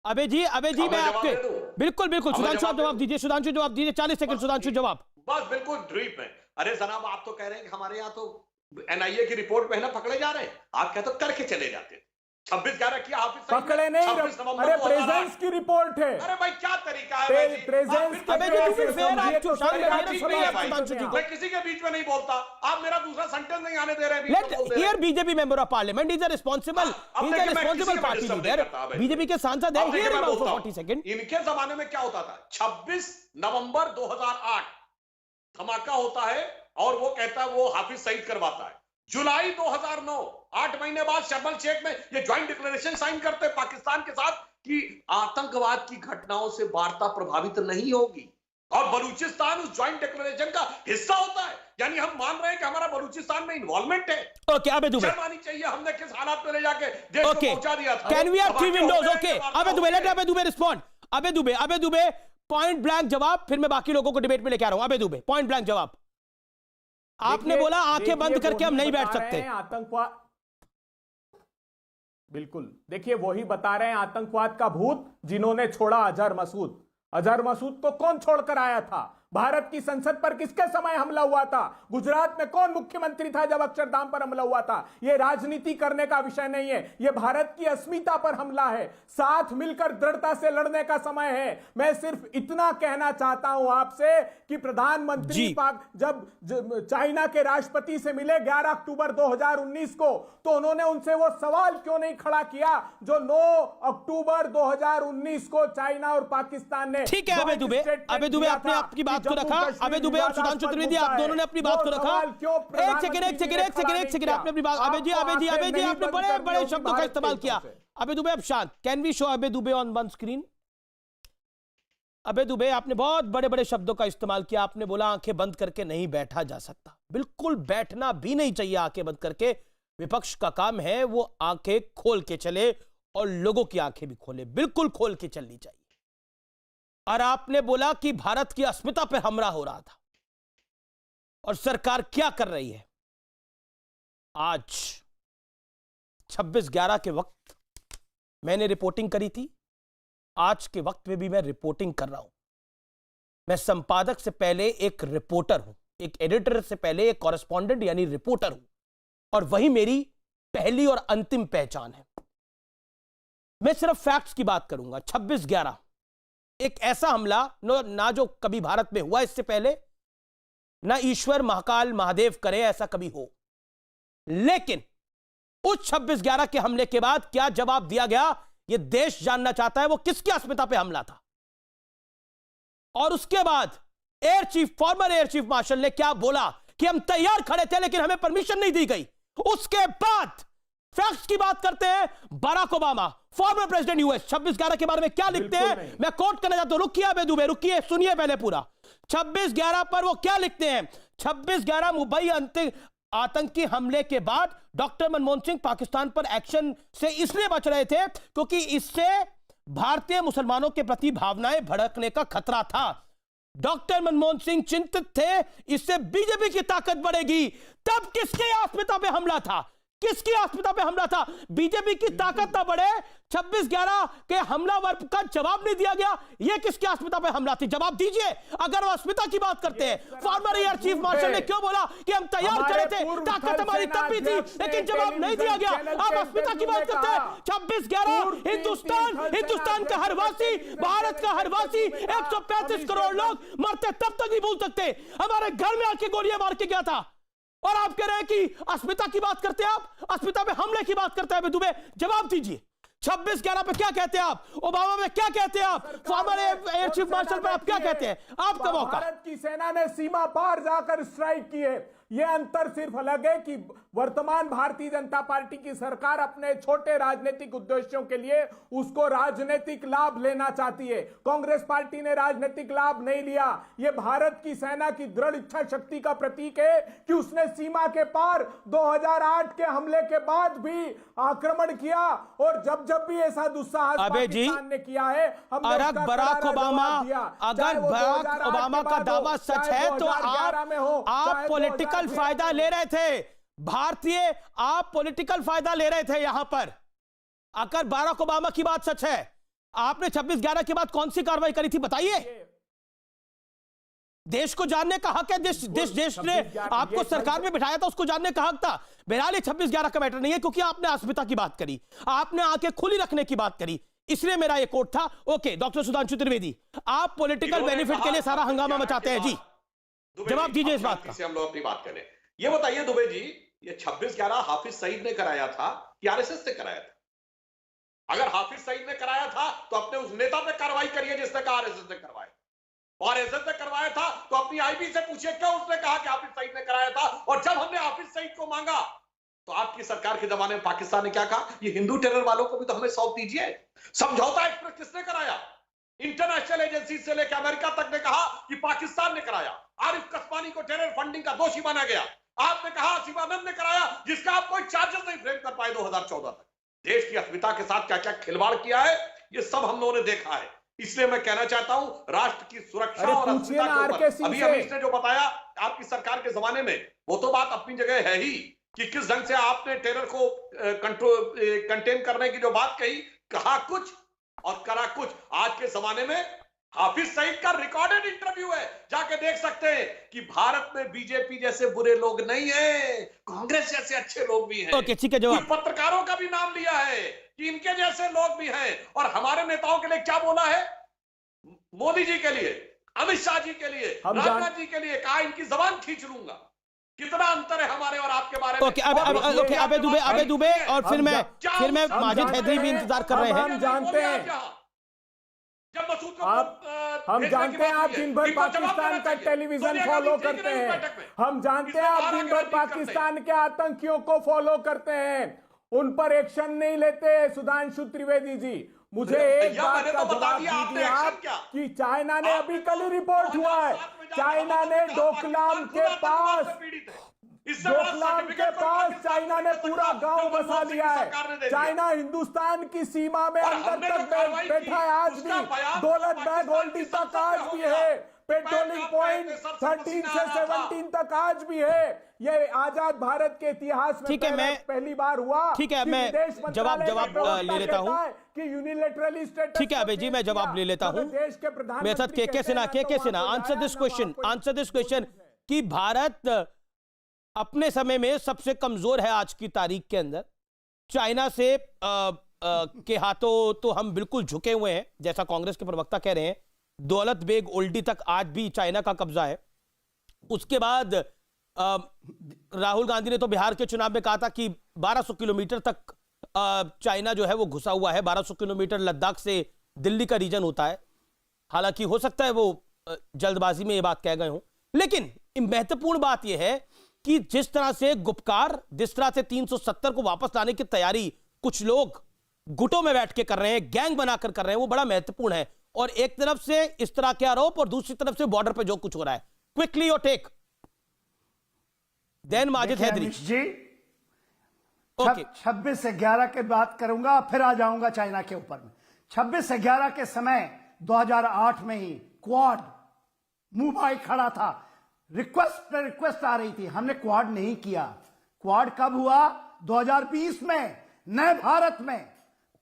अबे जी मैं आपके बिल्कुल सुधांशु आप जवाब दीजिए, सुधांशु जवाब दीजिए, 40 सेकंड सुधांशु जवाब। बस बिल्कुल ड्रीप में। अरे जनाब, आप तो कह रहे हैं कि हमारे यहाँ तो एनआईए की रिपोर्ट में है ना पकड़े जा रहे हैं, आप कहते हो करके चले जाते हैं। 26/11 किया हाफिज सईद, पकड़े नहीं, अरे प्रेजेंस की रिपोर्ट है। अरे भाई क्या तरीका है? प्रेजेंस मैं किसी के बीच में नहीं बोलता, आप मेरा दूसरा सेंटेंस नहीं आने दे रहे हैं। Let hear BJP member of parliament is a responsible party leader, BJP के सांसद है। Hear about 40 second. इनके जमाने में क्या होता था? 26 नवंबर 2008 धमाका होता है और वो कहता है वो हाफिज सईद करवाता है। जुलाई 2009, 8 महीने बाद शर्म एल शेख में ये ज्वाइंट डिक्लेरेशन साइन करते पाकिस्तान के साथ कि आतंकवाद की घटनाओं से वार्ता प्रभावित नहीं होगी, और बलूचिस्तान उस ज्वाइंट डिक्लेरेशन का हिस्सा होता है। यानी हम मान रहे हैं कि हमारा बलूचिस्तान में इन्वॉल्वमेंट है। ओके अबे दुबे, शर्म आनी चाहिए, हमने किस हालात में ले जाके देश को पहुंचा दिया था। Can we have 3 windows? Okay Abhay Dubey, late Abhay Dubey respond. अबे दुबे पॉइंट ब्लैंक जवाब, फिर मैं बाकी लोगों को डिबेट में लेके आ रहा हूं। अबे दुबे पॉइंट ब्लैंक जवाब। आपने बोला आंखें बंद करके हम नहीं बैठ सकते। आतंकवाद, बिल्कुल, देखिए वही बता रहे हैं आतंकवाद का भूत जिन्होंने छोड़ा अजहर मसूद। अजहर मसूद को कौन छोड़कर आया था? भारत की संसद पर किसके समय हमला हुआ था? गुजरात में कौन मुख्यमंत्री था जब अक्षरधाम पर हमला हुआ था? यह राजनीति करने का विषय नहीं है, यह भारत की अस्मिता पर हमला है। साथ मिलकर दृढ़ता से लड़ने का समय है। मैं सिर्फ इतना कहना चाहता हूं आपसे कि प्रधानमंत्री जब चाइना के राष्ट्रपति से मिले 11 अक्टूबर 2019 को, तो उन्होंने उनसे वो सवाल क्यों नहीं खड़ा किया जो 9 अक्टूबर 2019 को चाइना और पाकिस्तान ने। ठीक है अबे दुबे आपने आपकी बात को रखा। अबे दुबे और सुधांशु त्रिवेदी आप दोनों ने अपनी बात को रखा। एक सेकंड आपने अपनी बात। अबे जी आपने बड़े बड़े शब्दों का इस्तेमाल किया। अबे दुबे अब शांत। कैन वी शो अबे दुबे ऑन वन स्क्रीन? अबे दुबे आपने बहुत बड़े बड़े शब्दों का इस्तेमाल किया। आपने बोला आंखें बंद करके नहीं बैठा जा सकता। बिल्कुल बैठना भी नहीं चाहिए आंखें बंद करके। विपक्ष का काम है वो आंखें खोल के चले और लोगों की आंखें भी खोले, बिल्कुल खोल के चलनी चाहिए। और आपने बोला कि भारत की अस्मिता पर हमला हो रहा था और सरकार क्या कर रही है। आज 26/11 के वक्त मैंने रिपोर्टिंग करी थी, आज के वक्त में भी मैं रिपोर्टिंग कर रहा हूं। मैं संपादक से पहले एक रिपोर्टर हूं, एक एडिटर से पहले एक कॉरेस्पॉन्डेंट यानी रिपोर्टर हूं, और वही मेरी पहली और अंतिम पहचान है। मैं सिर्फ फैक्ट्स की बात करूंगा। 26/11 एक ऐसा हमला ना जो कभी भारत में हुआ इससे पहले, ना ईश्वर महाकाल महादेव करे ऐसा कभी हो। लेकिन उस 26/11 के हमले के बाद क्या जवाब दिया गया, यह देश जानना चाहता है। वो किसकी अस्मिता पे हमला था? और उसके बाद फॉर्मर एयर चीफ मार्शल ने क्या बोला कि हम तैयार खड़े थे लेकिन हमें परमिशन नहीं दी गई। उसके बाद फैक्ट्स की बात करते हैं। Barack Obama former president US 26/11 के बारे में क्या लिखते हैं, मैं कोट करना चाहता हूं। रुकिए अबे दुबे, रुकिए, सुनिए पहले पूरा। 26/11 पर वो क्या लिखते हैं। 26/11 मुंबई आतंकी हमले के बाद डॉक्टर मनमोहन सिंह पाकिस्तान पर एक्शन से इसलिए बच रहे थे क्योंकि इससे भारतीय मुसलमानों के प्रति भावनाएं भड़कने का खतरा था। डॉक्टर मनमोहन सिंह चिंतित थे इससे बीजेपी की ताकत बढ़ेगी। तब किसके अस्मिता पे हमला था? किसकी अस्मिता पे हमला था? बीजेपी की ताकत ना बढ़े, 26/11 के हमलावर का जवाब नहीं दिया गया। यह किसकी अस्मिता पे हमला थी? जवाब दीजिए। अगर वो अस्मिता की बात करते हैं, फॉर्मर एयर चीफ मार्शल ने क्यों बोला कि हम तैयार खड़े थे, ताकत हमारी तब भी थी, लेकिन जवाब नहीं दिया गया। आप अस्मिता की बात करते हैं। 26/11 हिंदुस्तान का हर वासी, भारत का हर वासी, 135 करोड़ लोग मरते तब तक नहीं भूल सकते। हमारे घर में आके गोलियां मार के गया था और आप कह रहे हैं कि अस्मिता की बात करते हैं। आप अस्मिता पे हमले की बात करते हैं। दुबे जवाब दीजिए। 26/11 पे क्या कहते हैं आप? ओबामा में क्या कहते हैं आप? फॉर्मर एयर चीफ मार्शल पे आप क्या कहते हैं? आपका मौका। भारत की सेना ने सीमा पार जाकर स्ट्राइक की है। यह अंतर सिर्फ अलग है कि वर्तमान भारतीय जनता पार्टी की सरकार अपने छोटे राजनीतिक उद्देश्यों के लिए उसको राजनीतिक लाभ लेना चाहती है। कांग्रेस पार्टी ने राजनीतिक लाभ नहीं लिया। यह भारत की सेना की दृढ़ इच्छा शक्ति का प्रतीक है कि उसने सीमा के पार 2008 के हमले के बाद भी आक्रमण किया, और जब जब भी ऐसा दुस्साहस पाकिस्तान ने किया है, अगर बराक ओबामा का दावा सच है तो आप पॉलिटिकल फायदा ले रहे थे। आप पॉलिटिकल फायदा ले रहे थे यहां पर। अगर बराक ओबामा की बात सच है, आपने 26/11 के बाद कौन सी कार्रवाई करी थी बताइए। देश को जानने का हक है। देश ने आपको सरकार में बिठाया था, उसको जानने का हक था। बहरहाल 26/11 का मैटर नहीं है क्योंकि आपने अस्मिता की बात करी, आपने आंखें खुली रखने की बात करी, इसलिए मेरा ये कोट था। ओके डॉक्टर सुधांशु त्रिवेदी, आप पॉलिटिकल बेनिफिट के लिए सारा हंगामा मचाते हैं जी। जवाब दीजिए इस बात का। हम लोग अपनी बात करें। ये बताइए दुबे जी, ये 26/11 हाफिज सईद ने कराया था कि आरएसएस ने कराया था? अगर हाफिज सईद ने कराया था तो अपने उस नेता पे कार्रवाई करिए जिसने कहा आरएसएस ने करवाया, और आरएसएस ने करवाया था तो अपनी आईबी से पूछिए क्यों उसने कहा कि हाफिज सईद ने कराया था। और जब हमने हाफिज सईद को मांगा तो आपकी सरकार के जमाने में पाकिस्तान ने क्या कहा, ये हिंदू टेरर वालों को भी तो हमें सौंप दीजिए। समझौता एक्सप्रेस किसने कराया? इंटरनेशनल एजेंसी से लेकर अमेरिका तक ने कहा कि पाकिस्तान ने कराया। आरिफ कसमानी को टेरर फंडिंग का दोषी माना गया। आपने कहा शिवानंद ने कराया, जिसका आप कोई चार्जेस नहीं फ्रेम कर पाए 2014 तक। देश की अस्मिता के साथ क्या क्या खिलवाड़ किया है ये सब हम लोगों ने देखा है। इसलिए मैं कहना चाहता हूं राष्ट्र की सुरक्षा अरे और पूछिए अस्मिता ना के आर ऊपर के सिंह अभी से। अमित ने जो बताया आपकी सरकार के जमाने में, वो तो बात अपनी जगह है ही कि किस ढंग से आपने टेरर को कंटेन करने की जो बात कही, कहा कुछ और करा कुछ। आज के जमाने में हाफिज सईद का रिकॉर्डेड इंटरव्यू है, जाके देख सकते हैं कि भारत में बीजेपी जैसे बुरे लोग नहीं है, कांग्रेस जैसे अच्छे लोग भी हैं। ओके, ठीक है, जवाब। कुछ पत्रकारों का भी नाम लिया है कि इनके जैसे लोग भी हैं, और हमारे नेताओं के लिए क्या बोला है? मोदी जी के लिए, अमित शाह जी के लिए, राजनाथ जी के लिए कहा इनकी जबान खींच लूंगा। कितना अंतर है हमारे और आपके बारे में। ओके, अबे दुबे और फिर मैं माजिद हैदरी भी इंतजार कर रहे हैं। हम जानते हैं, जब मसूद को हम जानते हैं आप दिन भर पाकिस्तान का टेलीविजन फॉलो करते हैं। हम जानते हैं आप दिन भर पाकिस्तान के आतंकियों को फॉलो करते हैं, उन पर एक्शन नहीं लेते। सुधांशु त्रिवेदी जी, मुझे एक बात का जवाब दीजिए आप कि चाइना ने अभी कल ही रिपोर्ट हुआ है, चाइना ने डोकलाम के चाइना ने पूरा गांव बसा लिया है। चाइना हिंदुस्तान की सीमा में अंदर तक बैठा है आज भी, दौलत बैग होल्डिंग तक आज भी है, पेट्रोलिंग पॉइंट 13 से 17 तक आज भी है। ये आजाद भारत के इतिहास में पहली बार हुआ। ठीक है, मैं जवाब ले लेता हूं कि यूनिलैटरली स्टेटस। ठीक है अबे जी, मैं जवाब ले लेता हूं। देश के प्रधानमंत्री मेथड के सिन्हा आंसर दिस क्वेश्चन कि भारत अपने समय में सबसे कमजोर है आज की तारीख के अंदर। चाइना से के हाथों तो हम बिल्कुल झुके हुए हैं, जैसा कांग्रेस के प्रवक्ता कह रहे हैं। दौलत बेग ओल्डी तक आज भी चाइना का कब्जा है। उसके बाद राहुल गांधी ने तो बिहार के चुनाव में कहा था कि 1200 किलोमीटर तक चाइना जो है वो घुसा हुआ है। 1200 किलोमीटर लद्दाख से दिल्ली का रीजन होता है। हालांकि हो सकता है वो जल्दबाजी में ये बात कह गए हों, लेकिन महत्वपूर्ण बात यह है कि जिस तरह से गुपकार, जिस तरह से 370 को वापस लाने की तैयारी कुछ लोग गुटों में बैठ के कर रहे हैं, गैंग बनाकर कर रहे हैं, वो बड़ा महत्वपूर्ण है। और एक तरफ से इस तरह के आरोप और दूसरी तरफ से बॉर्डर पे जो कुछ हो रहा है। Quickly your take, then Majid Haidari ji. 26/11 के बात करूंगा, फिर आ जाऊंगा चाइना के ऊपर में। 26/11 के समय 2008 में ही क्वाड मुंबई खड़ा था, रिक्वेस्ट पे रिक्वेस्ट आ रही थी, हमने क्वाड नहीं किया। क्वाड कब हुआ? 2020 में, नए भारत में।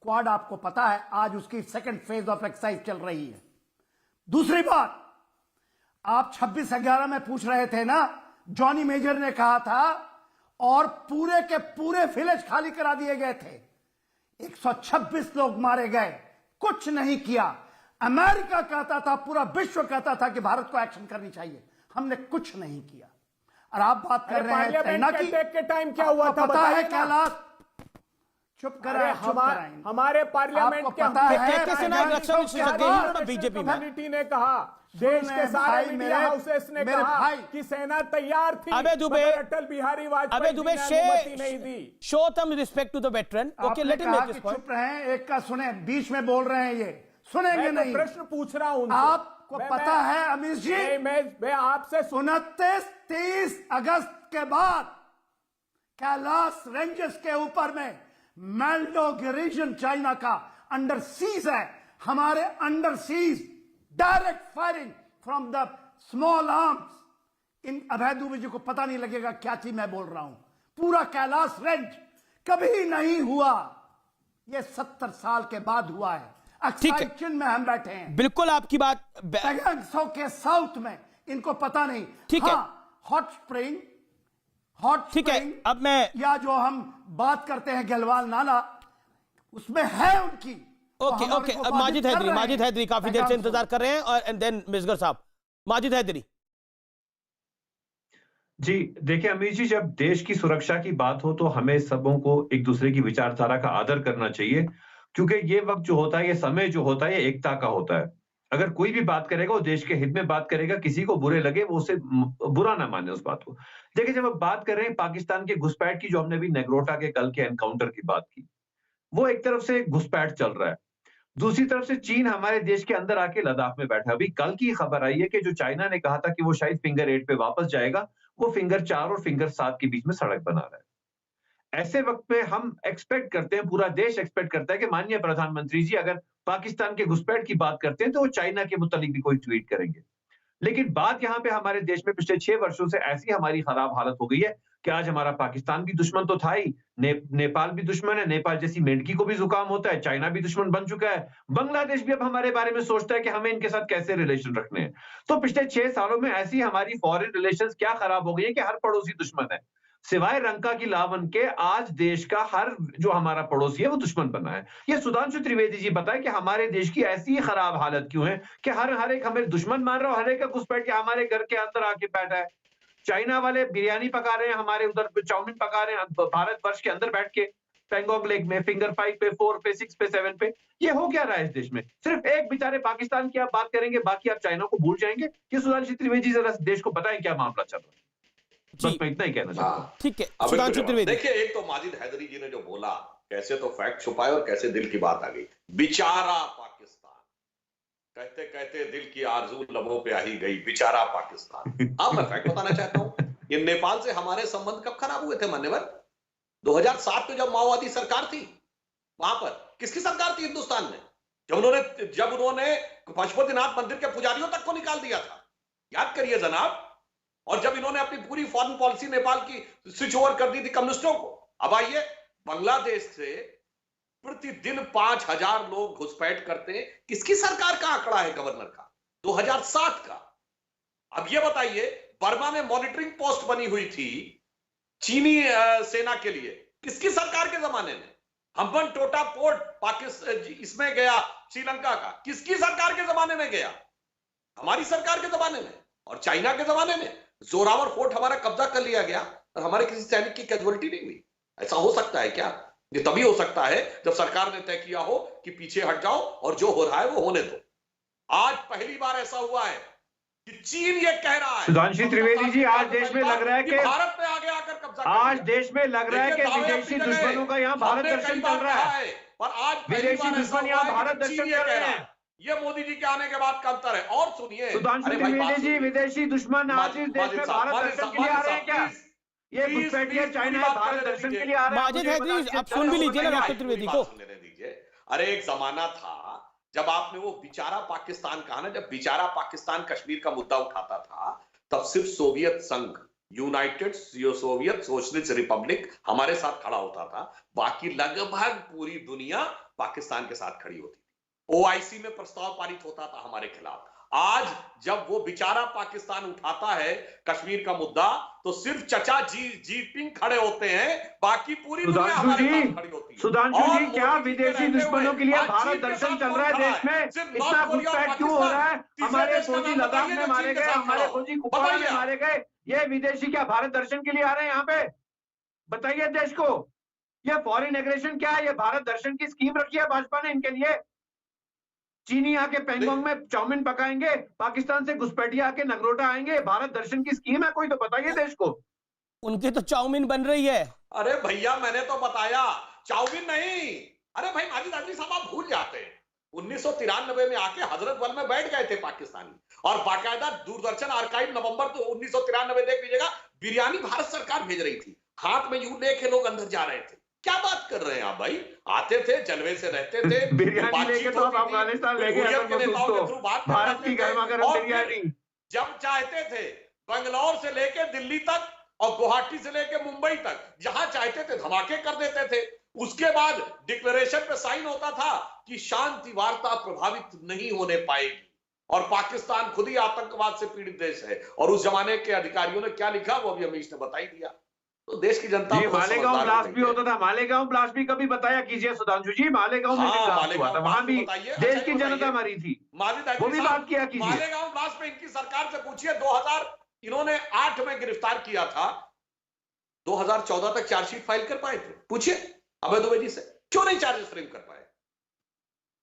क्वाड आपको पता है आज उसकी सेकंड फेज ऑफ एक्सरसाइज चल रही है। दूसरी बात, आप 26/11 में पूछ रहे थे ना, जॉनी मेजर ने कहा था और पूरे के पूरे विलेज खाली करा दिए गए थे, 126 लोग मारे गए, कुछ नहीं किया। अमेरिका कहता था, पूरा विश्व कहता था कि भारत को एक्शन करनी चाहिए, हमने कुछ नहीं किया। और आप बात कर रहे हैं चाइना की। के टाइम क्या हुआ था पता है कैलाश? चुप कराएं, हमारे पार्लियामेंट के बीजेपी कम्युनिटी ने कहा, देश के सारे मीडिया हाउसेस ने कहा कि सेना तैयार थी, अबे दुबे, अटल बिहारी वाजपेयी ने अनुमति नहीं दी। Show some respect to the veteran. Okay, let him make his point. चुप रहें, एक का सुने, बीच में बोल रहे हैं, ये सुनेंगे नहीं। प्रश्न पूछ रहा हूं आपको पता है अमित जी, मैं आपसे 29-30 अगस्त के बाद कैलाश रेंजेस के ऊपर में मेल्डो रीजन चाइना का अंडर सीज है। हमारे under siege direct firing from the small arms. इन अभय दुबे जी को पता नहीं लगेगा क्या चीज मैं बोल रहा हूं। पूरा कैलाश रेंज कभी नहीं हुआ, ये 70 साल के बाद हुआ है। चिन में हम बैठे हैं, बिल्कुल आपकी बात। के साउथ में इनको पता नहीं। ठीक है, हॉट स्प्रिंग ठीक है। अब मैं या जो हम बात करते हैं गलवाल नाला, उसमें है उनकी। ओके ओके, अब माजिद हैदरी काफी देर से इंतजार कर रहे हैं, और एंड देन मिसगर साहब। माजिद हैदरी जी, देखिए अमीर जी, जब देश की सुरक्षा की बात हो तो हमें सबों को एक दूसरे की विचारधारा का आदर करना चाहिए, क्योंकि ये वक्त जो होता है, ये समय जो होता है, ये एकता का होता है। अगर कोई भी बात करेगा वो देश के हित में बात करेगा, किसी को बुरे लगे वो उसे बुरा ना माने उस बात को। देखिए, जब हम बात कर रहे हैं पाकिस्तान के घुसपैठ की, जो हमने अभी नेग्रोटा के कल के एनकाउंटर की बात की, वो एक तरफ से घुसपैठ चल रहा है, दूसरी तरफ से चीन हमारे देश के अंदर आके लद्दाख में बैठा। अभी कल की खबर आई है कि जो चाइना ने कहा था कि वो शायद फिंगर 8 पे वापस जाएगा, वो फिंगर 4 और फिंगर 7 के बीच में सड़क बना रहा है। ऐसे वक्त पे हम एक्सपेक्ट करते हैं, पूरा देश एक्सपेक्ट करता है कि माननीय प्रधानमंत्री जी अगर पाकिस्तान के घुसपैठ की बात करते हैं तो वो चाइना के मुतालिक भी कोई ट्वीट करेंगे। लेकिन बात यहाँ पे हमारे देश में पिछले 6 वर्षों से ऐसी हमारी खराब हालत हो गई है कि आज हमारा पाकिस्तान भी दुश्मन तो था ही, नेपाल भी दुश्मन है, नेपाल जैसी मेंढकी को भी जुकाम होता है, चाइना भी दुश्मन बन चुका है, बांग्लादेश भी अब हमारे बारे में सोचता है कि हमें इनके साथ कैसे रिलेशन रखने हैं। तो पिछले 6 सालों में ऐसी हमारी फॉरेन रिलेशंस क्या खराब हो गई है कि हर पड़ोसी दुश्मन है। सिवाय लंका की लावन के आज देश का हर जो हमारा पड़ोसी है वो दुश्मन बना है। ये सुधांशु त्रिवेदी जी बताएं कि हमारे देश की ऐसी खराब हालत क्यों है कि हर एक हमें दुश्मन मान रहा है, हर एक का घुसपैठ के हमारे घर के अंदर आके बैठा है। चाइना वाले बिरयानी पका रहे हैं, हमारे उधर चाउमीन पका रहे हैं भारतवर्ष के अंदर बैठ के, पेंगोंग लेक में, फिंगर 5 पे, 4 पे, 6 पे, 7 पे। ये हो क्या रहा है इस देश में? सिर्फ एक बेचारे पाकिस्तान की आप बात करेंगे, बाकी आप चाइना को भूल जाएंगे। ये सुधांशु त्रिवेदी जरा देश को बताएं क्या मामला चल रहा है। बस मैं इतना ही कहना चाहता हूं। ठीक है सुधांशु त्रिवेदी। देखिए, एक तो माजिद हैदरी जी ने जो बोला, कैसे तो फैक्ट छुपाए और कैसे दिल की बात आ गई। बेचारा पाकिस्तान, कहते कहते दिल की आरज़ू लबों पे आ ही गई, बेचारा पाकिस्तान। अब मैं फैक्ट बताना चाहता हूं, ये नेपाल से हमारे संबंध कब खराब हुए थे मान्यवर? 2007 में जब माओवादी सरकार थी, वहां पर किसकी सरकार थी हिंदुस्तान में? जब उन्होंने पशुपतिनाथ मंदिर के पुजारियों तक को निकाल दिया था, याद करिए जनाब। और जब इन्होंने अपनी पूरी फॉरेन पॉलिसी नेपाल की स्विच ओवर कर दी थी कम्युनिस्टों को। अब आइए, बांग्लादेश से प्रतिदिन 5000 लोग घुसपैठ करते हैं। किसकी सरकार का आंकड़ा है गवर्नर का? 2007 का। अब ये बताइए, बर्मा में मॉनिटरिंग पोस्ट बनी हुई थी चीनी सेना के लिए, किसकी सरकार के जमाने में? हम्बन टोटा पोर्ट पाकिस्तान इसमें गया श्रीलंका का, किसकी सरकार के जमाने में गया? हमारी सरकार के जमाने में। और चाइना के जमाने में जोरावर फोर्ट हमारा कब्जा कर लिया गया और हमारे किसी सैनिक की कैजुअलिटी नहीं हुई। ऐसा हो सकता है क्या? ये तभी हो सकता है जब सरकार ने तय किया हो कि पीछे हट जाओ और जो हो रहा है वो होने दो। आज पहली बार ऐसा हुआ है कि चीन ये कह रहा है। सुधांशु त्रिवेदी जी, आज देश में लग रहा है कि भारत में आगे आकर कब्जा, आज देश में लग रहा है कि विदेशी दुश्मनों का यहाँ भारत दर्शन चल रहा है। और आज विदेशी दुश्मन यहाँ भारत दर्शन कर रहे हैं। ये मोदी जी के आने के बाद का अंतर है। और सुनिए सुधांशु त्रिवेदी जी, विदेशी दुश्मन आज इस देश में भारत दर्शन के लिए आ रहे हैं क्या? ये घुसपैठिया चाइना भारत दर्शन के लिए आ रहे हैं। माजिद हैदरी, आप सुन भी लीजिए ना डॉक्टर त्रिवेदी को। लेने दीजिए। अरे एक जमाना था जब आपने वो बेचारा पाकिस्तान कहा ना, जब बेचारा पाकिस्तान कश्मीर का मुद्दा उठाता था, तब सिर्फ सोवियत संघ, यूनाइटेड सोवियत सोशलिस्ट रिपब्लिक हमारे साथ खड़ा होता था। बाकी लगभग पूरी दुनिया पाकिस्तान के साथ खड़ी होती। ओआईसी में प्रस्ताव पारित होता था हमारे खिलाफ। आज जब वो बेचारा पाकिस्तान उठाता है कश्मीर का मुद्दा, तो सिर्फ चचा जिनपिंग खड़े होते हैं, बाकी पूरी दुनिया हमारे साथ खड़ी होती है। सुधांशु जी, क्या विदेशी दुश्मनों के लिए भारत दर्शन चल रहा है देश में? इतना घुसपैठ क्यों हो रहा है? हमारे फौजी लद्दाख में मारे गए, हमारे फौजी कुपवाड़ा में मारे गए, ये विदेशी क्या भारत दर्शन के लिए आ रहे हैं यहाँ पे? बताइए देश को। ये फॉरेन एग्रेशन क्या है? ये भारत दर्शन की स्कीम रखी है भाजपा ने इनके लिए। चीनी आके पेंगोंग में चाउमीन पकाएंगे, पाकिस्तान से घुसपैठिया आके नगरोटा आएंगे, भारत दर्शन की स्कीम है कोई? तो बताइए देश को। उनके तो चाउमीन बन रही है। अरे भैया, मैंने तो बताया चाउमीन नहीं। अरे भाई माजिद हैदरी साहब, आप भूल जाते हैं 1993 में आके हजरतबल में बैठ गए थे पाकिस्तानी, और बाकायदा दूरदर्शन आर्काइव नवंबर 1993 देख लीजिएगा, बिरयानी भारत सरकार भेज रही थी, हाथ में यूं लेके लोग अंदर जा रहे थे। क्या बात कर रहे हैं आप भाई? आते थे, जलवे से रहते थे, बिरयानी लेके तो आप अफगानिस्तान ले गए भारत की गर्मा गर्म बिरयानी। जब चाहते थे बंगलौर से लेके दिल्ली तक और गुवाहाटी से लेके मुंबई तक, जहां चाहते थे धमाके कर देते थे। उसके बाद डिक्लेरेशन पे साइन होता था कि शांति वार्ता प्रभावित नहीं होने पाएगी, और पाकिस्तान खुद ही आतंकवाद से पीड़ित देश है। और उस जमाने के अधिकारियों ने क्या लिखा वो अभी अमीश ने बता ही दिया। तो देश की जनता मालेगांव ब्लास्ट भी होता था। मालेगांव ब्लास्ट भी कभी बताया कीजिए सुधांशु जी। मालेगांव में हुआ था, वहां भी देश की जनता मरी थी, वो भी बात किया कीजिए। मालेगांव ब्लास्ट में इनकी सरकार से पूछिए, 2008 में गिरफ्तार किया था, 2014 तक चार्जशीट फाइल कर पाए थे? पूछिए अभय दुबे जी से, क्यों नहीं चार्जेस फ्रेम कर पाए?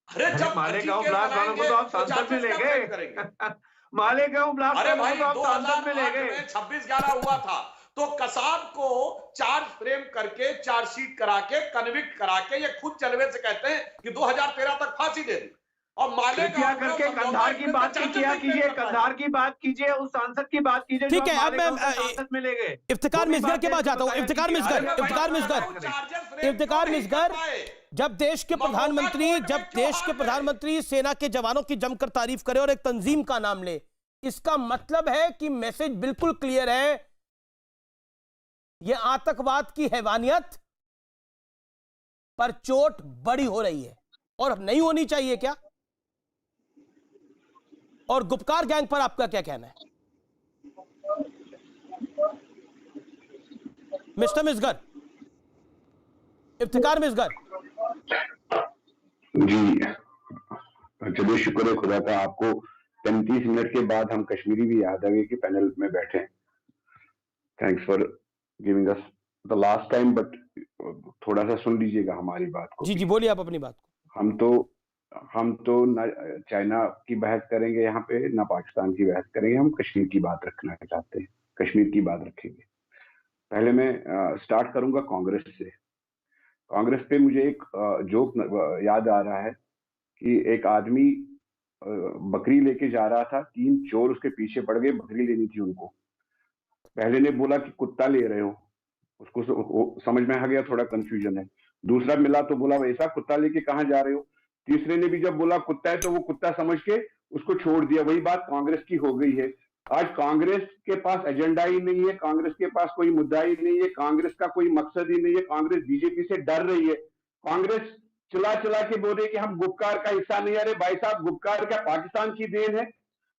अरे जब मालेगांव ब्लास्ट वालों को तो आप संसद में ले गए। मालेगांव ब्लास्ट वालों को आप संसद में ले गए। 26/11 हुआ था, तो कसाब को चार्ज फ्रेम करके, चार्जशीट करा के, कन्विक्ट करा के, ये खुद जलवे से कहते हैं कि 2013 तक फांसी दे दी। और मालेगांव कृपया करके कंधार की बात कीजिए, कंधार की बात कीजिए, उस सांसद की बात कीजिए। ठीक है, अब मैं सांसद में ले गए। इफ्तिकार मिसगर के पास जाता हूं। इफ्तिकार मिसगर, जब देश के प्रधानमंत्री सेना के जवानों की जमकर तारीफ करे और एक तंजीम का नाम ले, इसका मतलब है कि मैसेज बिल्कुल क्लियर है, यह आतंकवाद की हैवानियत पर चोट बड़ी हो रही है और नहीं होनी चाहिए क्या? और गुपकार गैंग पर आपका क्या कहना है मिस्टर मिसगर, इफ्तिकार मिसगर? जी चलिए, शुक्र है खुदा का, आपको 35 मिनट के बाद हम कश्मीरी भी याद आ गए कि पैनल में बैठे हैं। Thanks for giving us the last time, but थोड़ा सा सुन लीजिएगा हमारी बात को। जी बोलिए आप अपनी बात को। हम तो ना चाइना की बहस करेंगे यहाँ पे, ना पाकिस्तान की बहस करेंगे, हम कश्मीर की बात रखना चाहते हैं, कश्मीर की बात रखेंगे। पहले मैं स्टार्ट करूंगा कांग्रेस से। कांग्रेस पे मुझे एक जोक याद आ रहा है कि एक आदमी बकरी लेके जा रहा था, 3 चोर उसके पीछे पड़ गए, बकरी लेनी थी उनको। पहले ने बोला कि कुत्ता ले रहे हो, उसको समझ में आ गया, थोड़ा कंफ्यूजन है। दूसरा मिला तो बोला वैसा कुत्ता लेके कहाँ जा रहे हो। तीसरे ने भी जब बोला कुत्ता है तो वो कुत्ता समझ के उसको छोड़ दिया। वही बात कांग्रेस की हो गई है। आज कांग्रेस के पास एजेंडा ही नहीं है, कांग्रेस के पास कोई मुद्दा ही नहीं है, कांग्रेस का कोई मकसद ही नहीं है। कांग्रेस बीजेपी से डर रही है। कांग्रेस चला के बोल रही है कि हम गुपकार का हिस्सा नहीं। अरे भाई साहब, गुपकार क्या पाकिस्तान की देन है?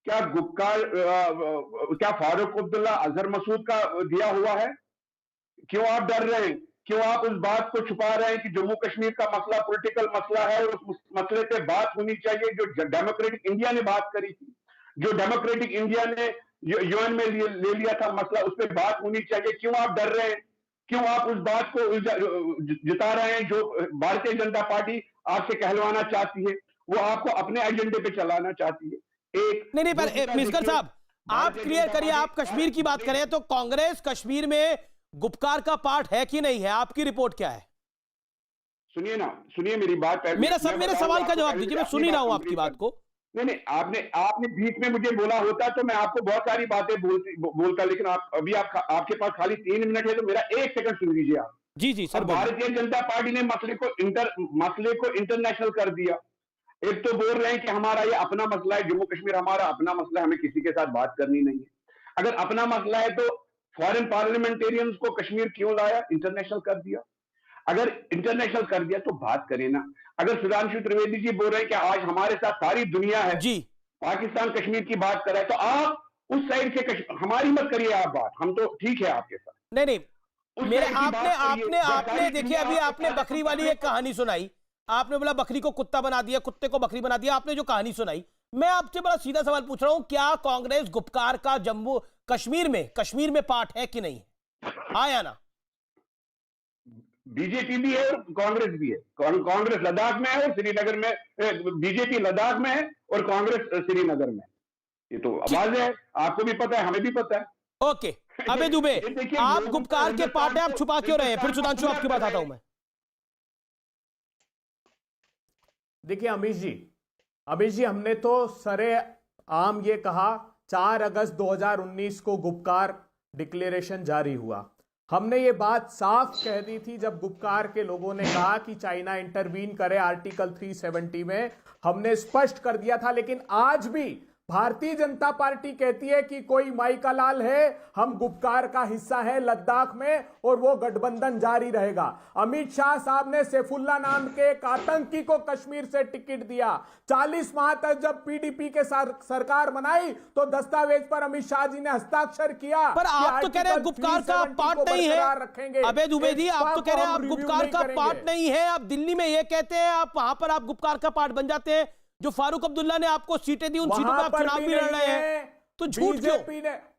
क्या गुपकार क्या फारूक अब्दुल्ला, अजहर मसूद का दिया हुआ है? क्यों आप डर रहे हैं? क्यों आप उस बात को छुपा रहे हैं कि जम्मू कश्मीर का मसला पॉलिटिकल मसला है और उस मसले पे बात होनी चाहिए जो डेमोक्रेटिक इंडिया ने बात करी थी, जो डेमोक्रेटिक इंडिया ने यूएन में ले लिया था मसला, उस पर बात होनी चाहिए। क्यों आप डर रहे हैं? क्यों आप उस बात को जिता रहे हैं जो भारतीय जनता पार्टी आपसे कहलवाना चाहती है? वो आपको अपने एजेंडे पे चलाना चाहती है। नहीं पर मिसगर साहब, आप क्लियर करिए, आप कश्मीर की बात करें तो कांग्रेस कश्मीर में गुपकार का पार्ट है कि नहीं है? आपकी रिपोर्ट क्या है? सुनिए मेरी बात। मेरे सवाल का जवाब दीजिए, मैं सुन ही रहा हूं आपकी बात को। नहीं, आपने बीच में मुझे बोला होता तो मैं आपको बहुत सारी बातें बोलता, लेकिन आपके पास खाली 3 मिनट है तो मेरा 1 सेकंड सुन लीजिए आप। जी सर। भारतीय जनता पार्टी ने मसले को इंटरनेशनल कर दिया। एक तो बोल रहे हैं कि हमारा ये अपना मसला है, जम्मू कश्मीर हमारा अपना मसला है, हमें किसी के साथ बात करनी नहीं है। अगर अपना मसला है तो फॉरेन पार्लियामेंटेरियंस को कश्मीर क्यों लाया? इंटरनेशनल कर दिया। अगर इंटरनेशनल कर दिया तो बात करें ना। अगर सुधांशु त्रिवेदी जी बोल रहे हैं कि आज हमारे साथ सारी दुनिया है, जी पाकिस्तान कश्मीर की बात कर रहा है, तो आप उस साइड से हमारी मत करिए आप बात, हम तो ठीक है आपके साथ। नहीं मेरे आपने देखिए, अभी आपने बकरी वाली एक कहानी सुनाई। आपने बोला बकरी को कुत्ता बना दिया, कुत्ते को बकरी बना दिया। आपने जो कहानी सुनाई, मैं आपसे बड़ा सीधा सवाल पूछ रहा हूं, क्या कांग्रेस गुपकार का जम्मू कश्मीर में पार्ट है कि नहीं? आया ना? बीजेपी भी है और कांग्रेस भी है। कांग्रेस लद्दाख में है और श्रीनगर में, बीजेपी लद्दाख में है और कांग्रेस श्रीनगर में। ये तो आवाज है, आपको भी पता है, हमें भी पता है। ओके, अबे दुबे, आप गुपकार के पार्ट है, आप छुपा क्यों रहे हैं? फिर सुधांशु आपकी बात आता हूं मैं। देखिए अमीश जी, हमने तो सरे आम ये कहा 4 अगस्त 2019 को गुपकार डिक्लेरेशन जारी हुआ। हमने ये बात साफ कह दी थी जब गुपकार के लोगों ने कहा कि चाइना इंटरवीन करे आर्टिकल 370 में, हमने स्पष्ट कर दिया था। लेकिन आज भी भारतीय जनता पार्टी कहती है कि कोई माई का लाल है, हम गुपकार का हिस्सा है लद्दाख में और वो गठबंधन जारी रहेगा। अमित शाह साहब ने सैफुल्ला नाम के एक आतंकी को कश्मीर से टिकट दिया। 40 माह तक जब पीडीपी के सरकार बनाई तो दस्तावेज पर अमित शाह जी ने हस्ताक्षर किया। पर आप तो कह रहे हैं गुपकार का पार्ट नहीं है। अबे दुबे जी, आप तो कह रहे हैं आप गुपकार का पार्ट नहीं है। आप दिल्ली में ये कहते हैं, आप वहां पर आप गुपकार का पार्ट बन जाते हैं। जो फारूक अब्दुल्ला ने आपको सीटें दी, उन सीटों पर आप चुनाव भी लड़ रहे हैं, तो झूठ क्यों?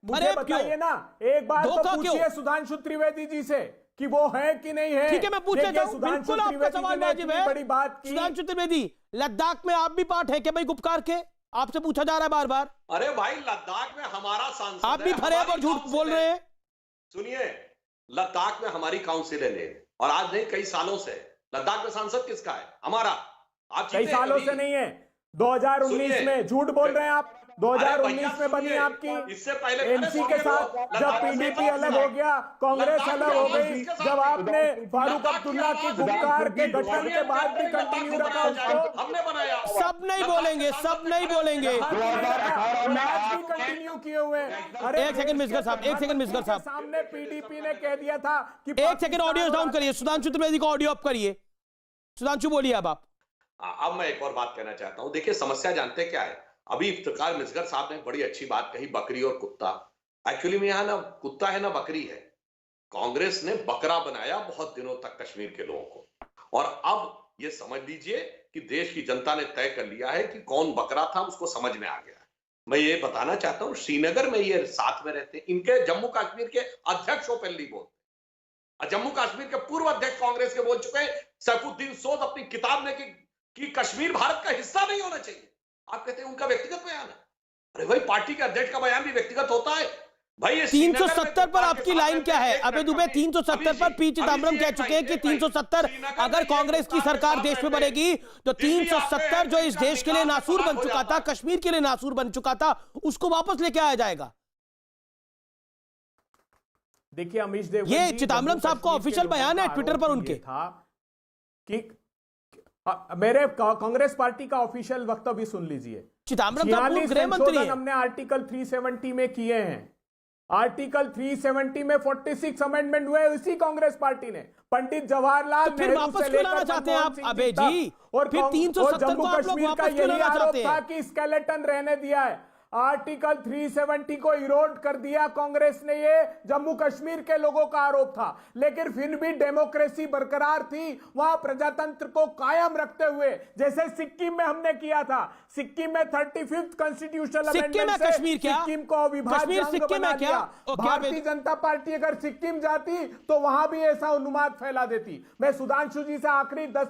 मुझे बताइए ना, एक बात तो पूछिए सुधांशु त्रिवेदी जी से कि वो है कि नहीं है। ठीक है, मैं पूछना चाहूं, बिल्कुल आपका सवाल वाजिब है। बड़ी बात की सुधांशु त्रिवेदी, लद्दाख में आप भी पार्ट है क्या भाई गुपकार के? आपसे पूछा जा रहा है बार बार। अरे भाई, लद्दाख में हमारा सांसद, आप भी फरेब और झूठ बोल रहे हैं। सुनिए, लद्दाख में हमारी काउंसिल है और आज नहीं, कई सालों से। लद्दाख में सांसद किसका है? हमारा। आप कई सालों से नहीं है, 2019 में झूठ बोल रहे हैं आप। 2019 में बनी आपकी इससे पहले एनसी के साथ, जब पीडीपी अलग हो गया, कांग्रेस अलग हो गई, जब आपने फारूक अब्दुल्ला की गुप्कार के गठन के बाद भी कंटिन्यू रखा उसको। हमने बनाया। सब नहीं बोलेंगे, सब नहीं बोलेंगे। कंटिन्यू किए हुए। अरे एक सेकंड मिस्टर साहब, एक सेकंड मिस्टर साहब, सामने पीडीपी ने कह दिया था कि एक सेकंड ऑडियो डाउन करिए। सुधांशु त्रिवेदी को ऑडियो अप करिए। सुधांशु बोलिए अब आप। अब मैं एक और बात कहना चाहता हूं। देखिए, समस्या जानते क्या है? अभी इफ्तिकार मिसगर साहब ने बड़ी अच्छी बात कही, बकरी और कुत्ता। एक्चुअली में यहां ना कुत्ता है ना बकरी है। कांग्रेस ने बकरा बनाया बहुत दिनों तक कश्मीर के लोगों को, और अब ये समझ लीजिए कि देश की जनता ने तय कर लिया है कि कौन बकरा था, उसको समझ में आ गया है। मैं ये बताना चाहता हूं, श्रीनगर में ये साथ में रहते हैं, इनके जम्मू कश्मीर के अध्यक्ष ओपनली बोलते हैं। जम्मू कश्मीर के पूर्व अध्यक्ष कांग्रेस के बोल चुके हैं, सैफुद्दीन सोद अपनी किताब में कि कश्मीर भारत का हिस्सा नहीं होना चाहिए। आप कहते हैं उनका व्यक्तिगत बयान है। अरे भाई, पार्टी के अध्यक्ष का बयान भी व्यक्तिगत होता है भाई। ये 370 पर आपकी लाइन क्या है? अबे दुबे 370 पर पी चिदम्बरम कह चुके हैं कि 370 अगर कांग्रेस की सरकार देश में बनेगी तो 370 जो इस देश के लिए नासूर बन चुका था, कश्मीर के लिए नासूर बन चुका था, उसको वापस लेके आया जाएगा। देखिए अमीश देव, ये चिदम्बरम साहब का ऑफिशियल बयान है ट्विटर पर उनके था कि मेरे कांग्रेस पार्टी का ऑफिशियल वक्तव्य सुन लीजिए। चिदम्बरम साहब गृह मंत्री हैं। हमने आर्टिकल 370 में किए हैं। आर्टिकल 370 में 46 अमेंडमेंट हुए इसी कांग्रेस पार्टी ने। पंडित जवाहरलाल तो फिर वापस क्यों लाना चाहते हैं आप अबे जी? और फिर 370 जम्मू को आप लोग कश्मीर का वापस क्यों यही लाना आरोप चाहते था हैं? कि स्केलेटन रहने दिया है। आर्टिकल 370 को इरोड कर दिया कांग्रेस ने, ये जम्मू कश्मीर के लोगों का आरोप था। लेकिन फिर भी डेमोक्रेसी बरकरार थी वहां, प्रजातंत्र को कायम रखते हुए, जैसे सिक्किम में हमने किया था। सिक्किम में 35th कॉन्स्टिट्यूशनल अमेंडमेंट से सिक्किम को अविभाज्य अंग बना दिया। भारतीय जनता पार्टी अगर सिक्किम जाती तो वहां भी ऐसा उन्माद फैला देती। मैं सुधांशु जी से आखिरी 10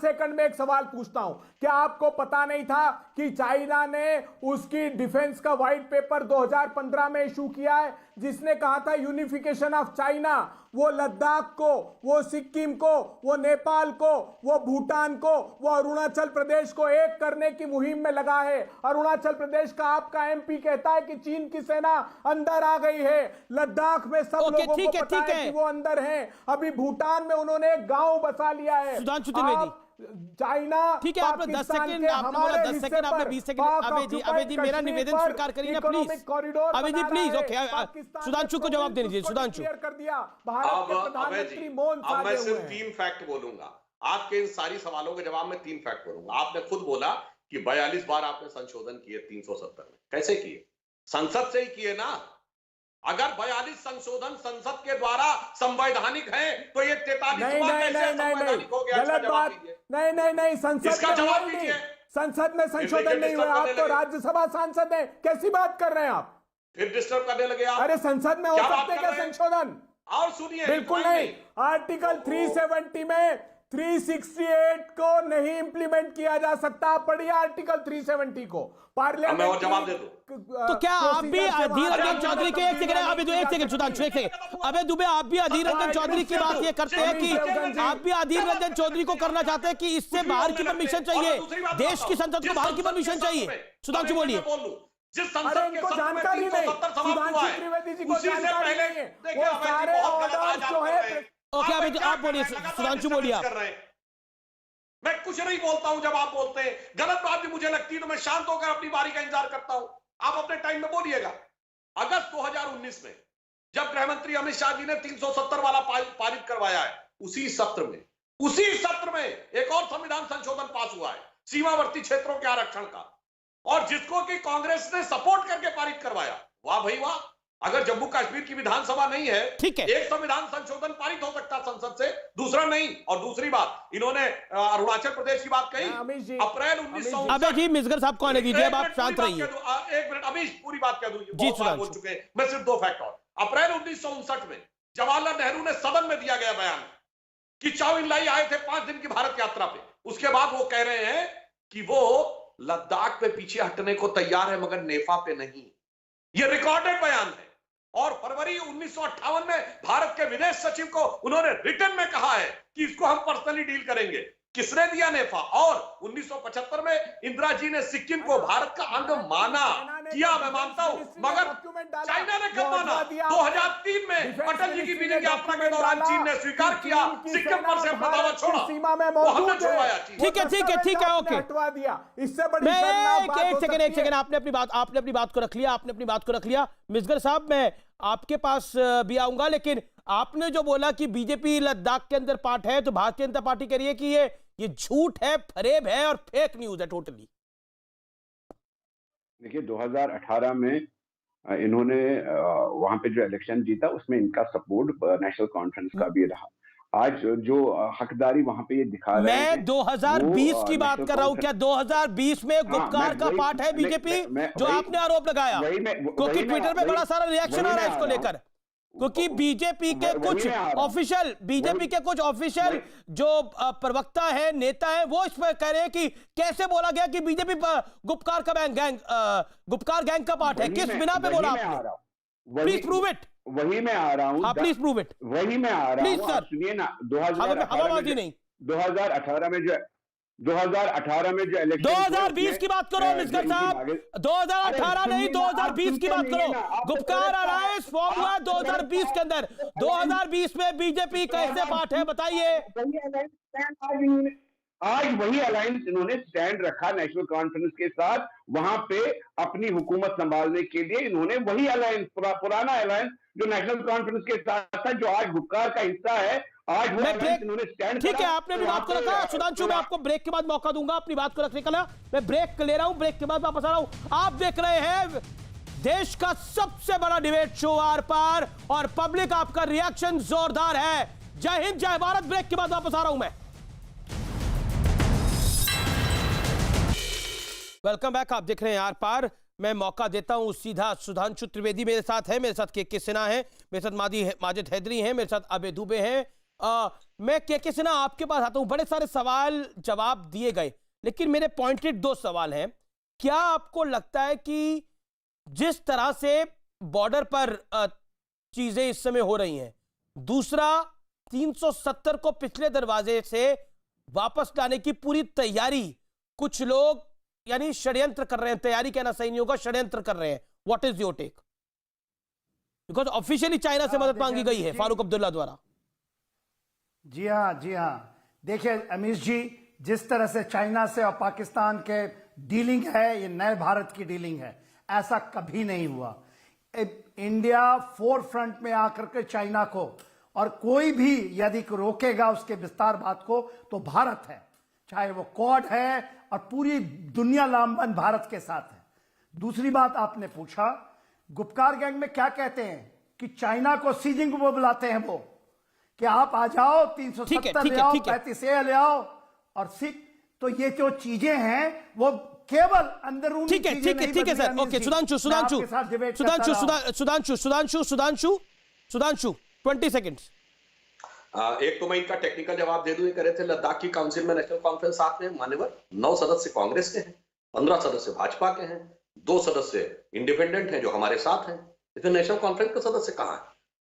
सेकंड में एक सवाल पूछता हूं। क्या आपको पता नहीं था कि चाइना ने उसकी डिफेंस का व्हाइट पेपर 2015 में इशू किया है, जिसने कहा था यूनिफिकेशन ऑफ चाइना? वो लद्दाख को, वो सिक्किम को, वो नेपाल को, वो भूटान को, वो अरुणाचल प्रदेश को एक करने की मुहिम में लगा है। अरुणाचल प्रदेश का आपका एमपी कहता है कि चीन की सेना अंदर आ गई है। लद्दाख में सब लोगों को पता है कि वो अंदर है। अभी भूटान में उन्होंने एक गांव बसा लिया है। सुधांशु त्रिवेदी, चाइना, ठीक है, आपने 10 सेकंड, आपने बोला 10 सेकंड, आपने 20 सेकंड। अबे जी मेरा निवेदन स्वीकार करिए ना प्लीज। अबे जी प्लीज, ओके, सुधांशु को जवाब देने दीजिए। सुधांशु, कर दिया भारत के प्रधानमंत्री मौन अब मैं साधे सिर्फ हुए हैं। 3 फैक्ट बोलूंगा आपके इन सारी सवालों के जवाब में। 3 फैक्ट बोलूंगा। आपने खुद बोला कि 42 बार आपने संशोधन किए 370 में। कैसे किए? संसद से ही किए ना। अगर 42 संशोधन संसद के द्वारा संवैधानिक हैं तो ये 43वां कैसे संवैधानिक हो गया? गलत बात। नहीं, संसद में संशोधन नहीं हुआ। आप तो राज्यसभा सांसद हैं, कैसी बात कर रहे हैं आप? फिर डिस्टर्ब करने लगे आप। अरे संसद में हो सकते क्या संशोधन? और सुनिए, बिल्कुल नहीं। आर्टिकल 370 में 368 को नहीं इंप्लीमेंट किया जा सकता। पढ़िए आर्टिकल 370 को। पार्लियामेंट मैं और जवाब दे दूं। तो क्या आप भी अधीर रंजन चौधरी के एक सेकंड सुधांशु, एक सेकंड। अबे दुबे, आप भी अधीर रंजन चौधरी की बात ये करते हैं कि आप भी अधीर रंजन चौधरी को करना चाहते हैं कि इससे बाहर की परमिशन चाहिए, देश की संसद को बाहर की परमिशन चाहिए। सुधांशु बोलिए। जिस संसद के जानकारी नहीं, सुधांशु त्रिवेदी जी को जानकारी नहीं है। वो सारे ऑर्डर जो है। ओके, अभी आप बोलिए सुधांशु, बोलिए आप। मैं कुछ नहीं बोलता हूं जब आप बोलते हैं। गलत बात भी मुझे लगती है तो मैं शांत होकर अपनी बारी का इंतजार करता हूं। आप अपने टाइम में बोलिएगा। अगस्त 2019 में जब गृह मंत्री अमित शाह जी ने 370 वाला पारित करवाया है, उसी सत्र में एक और संविधान संशोधन पास हुआ है सीमावर्ती क्षेत्रों के आरक्षण का, और जिसको कि कांग्रेस ने सपोर्ट करके पारित करवाया। वाह भाई वाह। अगर जम्मू कश्मीर की विधानसभा नहीं है, ठीक है, एक संविधान संशोधन पारित हो सकता संसद से, दूसरा नहीं। और दूसरी बात, इन्होंने अरुणाचल प्रदेश की बात कही। अप्रैल 1959। अबे जी मिसगर साहब को आने दीजिए, अब आप शांत रहिए। 1 मिनट अभी पूरी बात कह दूं। जी बहुत बोल चुके हैं, मैं सिर्फ 2 फैक्ट और। अप्रैल 1959 में जवाहरलाल नेहरू ने सदन में दिया गया बयान कि चाउ इन लाई आए थे 5 दिन की भारत यात्रा पे। उसके बाद वो कह रहे हैं कि वो लद्दाख पे पीछे हटने को तैयार है मगर नेफा पे नहीं। ये रिकॉर्डेड बयान है। और फरवरी 1958 में भारत के विदेश सचिव को उन्होंने रिटर्न में कहा है कि इसको हम पर्सनली डील करेंगे। किसने दिया नेफा? और 1975 में इंदिरा जी ने सिक्किम को भारत का अंग माना, किया, मैं मानता हूं, मगर चाइना ने कब माना? 2003 में अटल जी की बीजिंग यात्रा के दौरान चीन ने स्वीकार किया, सिक्किम पर से अपना दावा छोड़ा, सीमा में वो हमने छुड़वाया चीन। ठीक है, ओके। हटवा दिया। इससे बड़ी एक सेकंड, आपने अपनी बात को रख लिया। मिसगर साहब, मैं आपके पास भी आऊंगा, लेकिन आपने जो बोला कि बीजेपी लद्दाख के अंदर पार्ट है, तो भारतीय जनता पार्टी कह रही है कि ये झूठ है, फरेब है और फेक न्यूज है टोटली। देखिए 2018 में इन्होंने वहां पे जो इलेक्शन जीता उसमें इनका सपोर्ट नेशनल कॉन्फ्रेंस का भी रहा। आज जो हकदारी वहां पे ये दिखा रहे हैं, मैं 2020 की बात कर रहा हूं। क्या 2020 में गुपकार का पार्ट है बीजेपी, जो आपने आरोप लगाया? क्योंकि ट्विटर पे बड़ा सारा रिएक्शन आ रहा है इसको लेकर, क्योंकि बीजेपी के कुछ ऑफिशियल जो प्रवक्ता है, नेता है, वो इस पर कह रहे हैं कि कैसे बोला गया कि बीजेपी गुपकार गैंग का पार्ट है। किस बिना पे बोला आपने? Please prove it. वही मैं आ रहा हूँ, प्लीज प्रूव इट। वही मैं आ रहा हूँ, सर सुनिए ना। 2018 में 2018 में जो इलेक्शन, 2020 की बात करो मिस्टर साहब, 2018 नहीं 2020 की बात करो। गुपकार अलायंस फॉर्म हुआ 2020 के अंदर। 2020 में बीजेपी कैसे पार्ट है बताइए? आज वही अलायंस इन्होंने स्टैंड रखा नेशनल कॉन्फ्रेंस के साथ, वहां पे अपनी हुकूमत संभालने के लिए इन्होंने वही अलायंस, पुराना अलायंस जो नेशनल कॉन्फ्रेंस के साथ था, जो आज गुपकार का हिस्सा है, आज वो अलायंस इन्होंने स्टैंड। ठीक है, आपने भी बात को रखा। सुधांशु, मैं आपको ब्रेक के बाद मौका दूंगा अपनी बात को रखने का ना। मैं ब्रेक ले रहा हूं, ब्रेक के बाद वापस आ रहा हूं। आप देख रहे हैं देश का सबसे बड़ा डिबेट शो आर पार, और पब्लिक आपका रिएक्शन जोरदार है। जय हिंद, जय भारत। ब्रेक के बाद वापस आ रहा हूं मैं। Welcome back. आप देख रहे हैं आर पार। मैं मौका देता हूं सीधा। सुधांशु त्रिवेदी मेरे साथ है, मेरे साथ के सिन्हा है, मेरे साथ माजिद हैदरी हैं, मेरे साथ अबे दुबे हैं। मैं के सिन्हा आपके पास आता हूं। बड़े सारे सवाल जवाब दिए गए, लेकिन मेरे पॉइंटेड 2 सवाल हैं। क्या आपको लगता है कि जिस तरह से बॉर्डर पर चीजें इस समय हो रही हैं, दूसरा 370 को पिछले दरवाजे से वापस लाने की पूरी तैयारी कुछ लोग यानी षड्यंत्र कर रहे हैं, तैयारी कहना सही नहीं होगा, षड्यंत्र कर रहे हैं, what is your take? Because officially China से मदद मांगी गई है फारूक अब्दुल्ला द्वारा। जी हाँ, देखिए अमीश जी, जिस तरह से चाइना से और पाकिस्तान के डीलिंग है, ये नए भारत की डीलिंग है, ऐसा कभी नहीं हुआ। इंडिया फोर फ्रंट में आकर के चाइना को, और कोई भी यदि रोकेगा उसके विस्तार बात को, तो भारत है, चाहे वो क्वाड है, और पूरी दुनिया लामबंद भारत के साथ है। दूसरी बात आपने पूछा, गुपकार गैंग में क्या कहते हैं कि चाइना को सी जिंग को बुलाते हैं वो, कि आप आ जाओ, 370 ले आओ, 35A ले आओ, और सिख। तो ये जो चीजें हैं वो केवल अंदरूनी चीजें नहीं। ठीक है सर, ओके। सुधांशु 20 सेकंड्स। एक तो मैं इनका टेक्निकल जवाब दे दूं, ये करे थे लद्दाख की काउंसिल में नेशनल कॉन्फ्रेंस साथ में मान्यवर 9 सदस्य कांग्रेस के हैं, 15 सदस्य भाजपा के हैं, 2 सदस्य इंडिपेंडेंट हैं जो हमारे साथ हैं। इसमें नेशनल कॉन्फ्रेंस के सदस्य कहां है?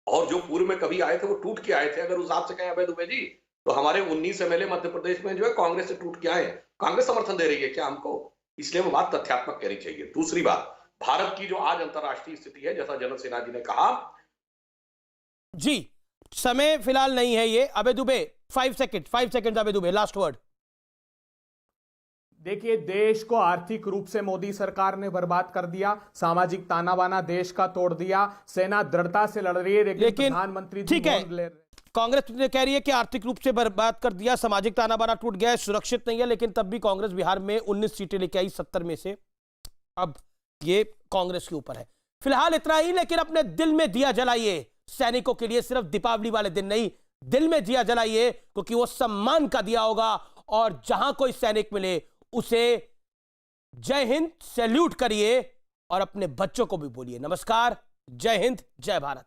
और जो पूर्व में कभी आए थे वो टूट के आए थे। अगर उस हिसाब से कहें अभय दुबे जी, तो हमारे 19 MLA मध्य प्रदेश में जो है कांग्रेस से टूट के आए। कांग्रेस समर्थन दे रही है क्या हमको? इसलिए वो बात तथ्यात्मक कहनी चाहिए। दूसरी बात, भारत की जो आज अंतरराष्ट्रीय स्थिति है, जैसा जनरल सिन्हा जी ने कहा, जी समय फिलहाल नहीं है ये। अबे दुबे 5 सेकंड अबे दुबे, लास्ट वर्ड। देखिए, देश को आर्थिक रूप से मोदी सरकार ने बर्बाद कर दिया, सामाजिक ताना बाना देश का तोड़ दिया, सेना दृढ़ता से लड़ रही है, लेकिन प्रधानमंत्री ठीक है, कांग्रेस ने कह रही है कि आर्थिक रूप से बर्बाद कर दिया, सामाजिक ताना बाना टूट गया है, सुरक्षित नहीं है। लेकिन तब भी कांग्रेस बिहार में 19 सीटें लेके आई 70 में से। अब ये कांग्रेस के ऊपर है। फिलहाल इतना ही, लेकिन अपने दिल में दिया जलाइए सैनिकों के लिए। सिर्फ दीपावली वाले दिन नहीं, दिल में दिया जलाइए, क्योंकि वो सम्मान का दिया होगा। और जहां कोई सैनिक मिले उसे जय हिंद सैल्यूट करिए, और अपने बच्चों को भी बोलिए नमस्कार, जय हिंद, जय भारत।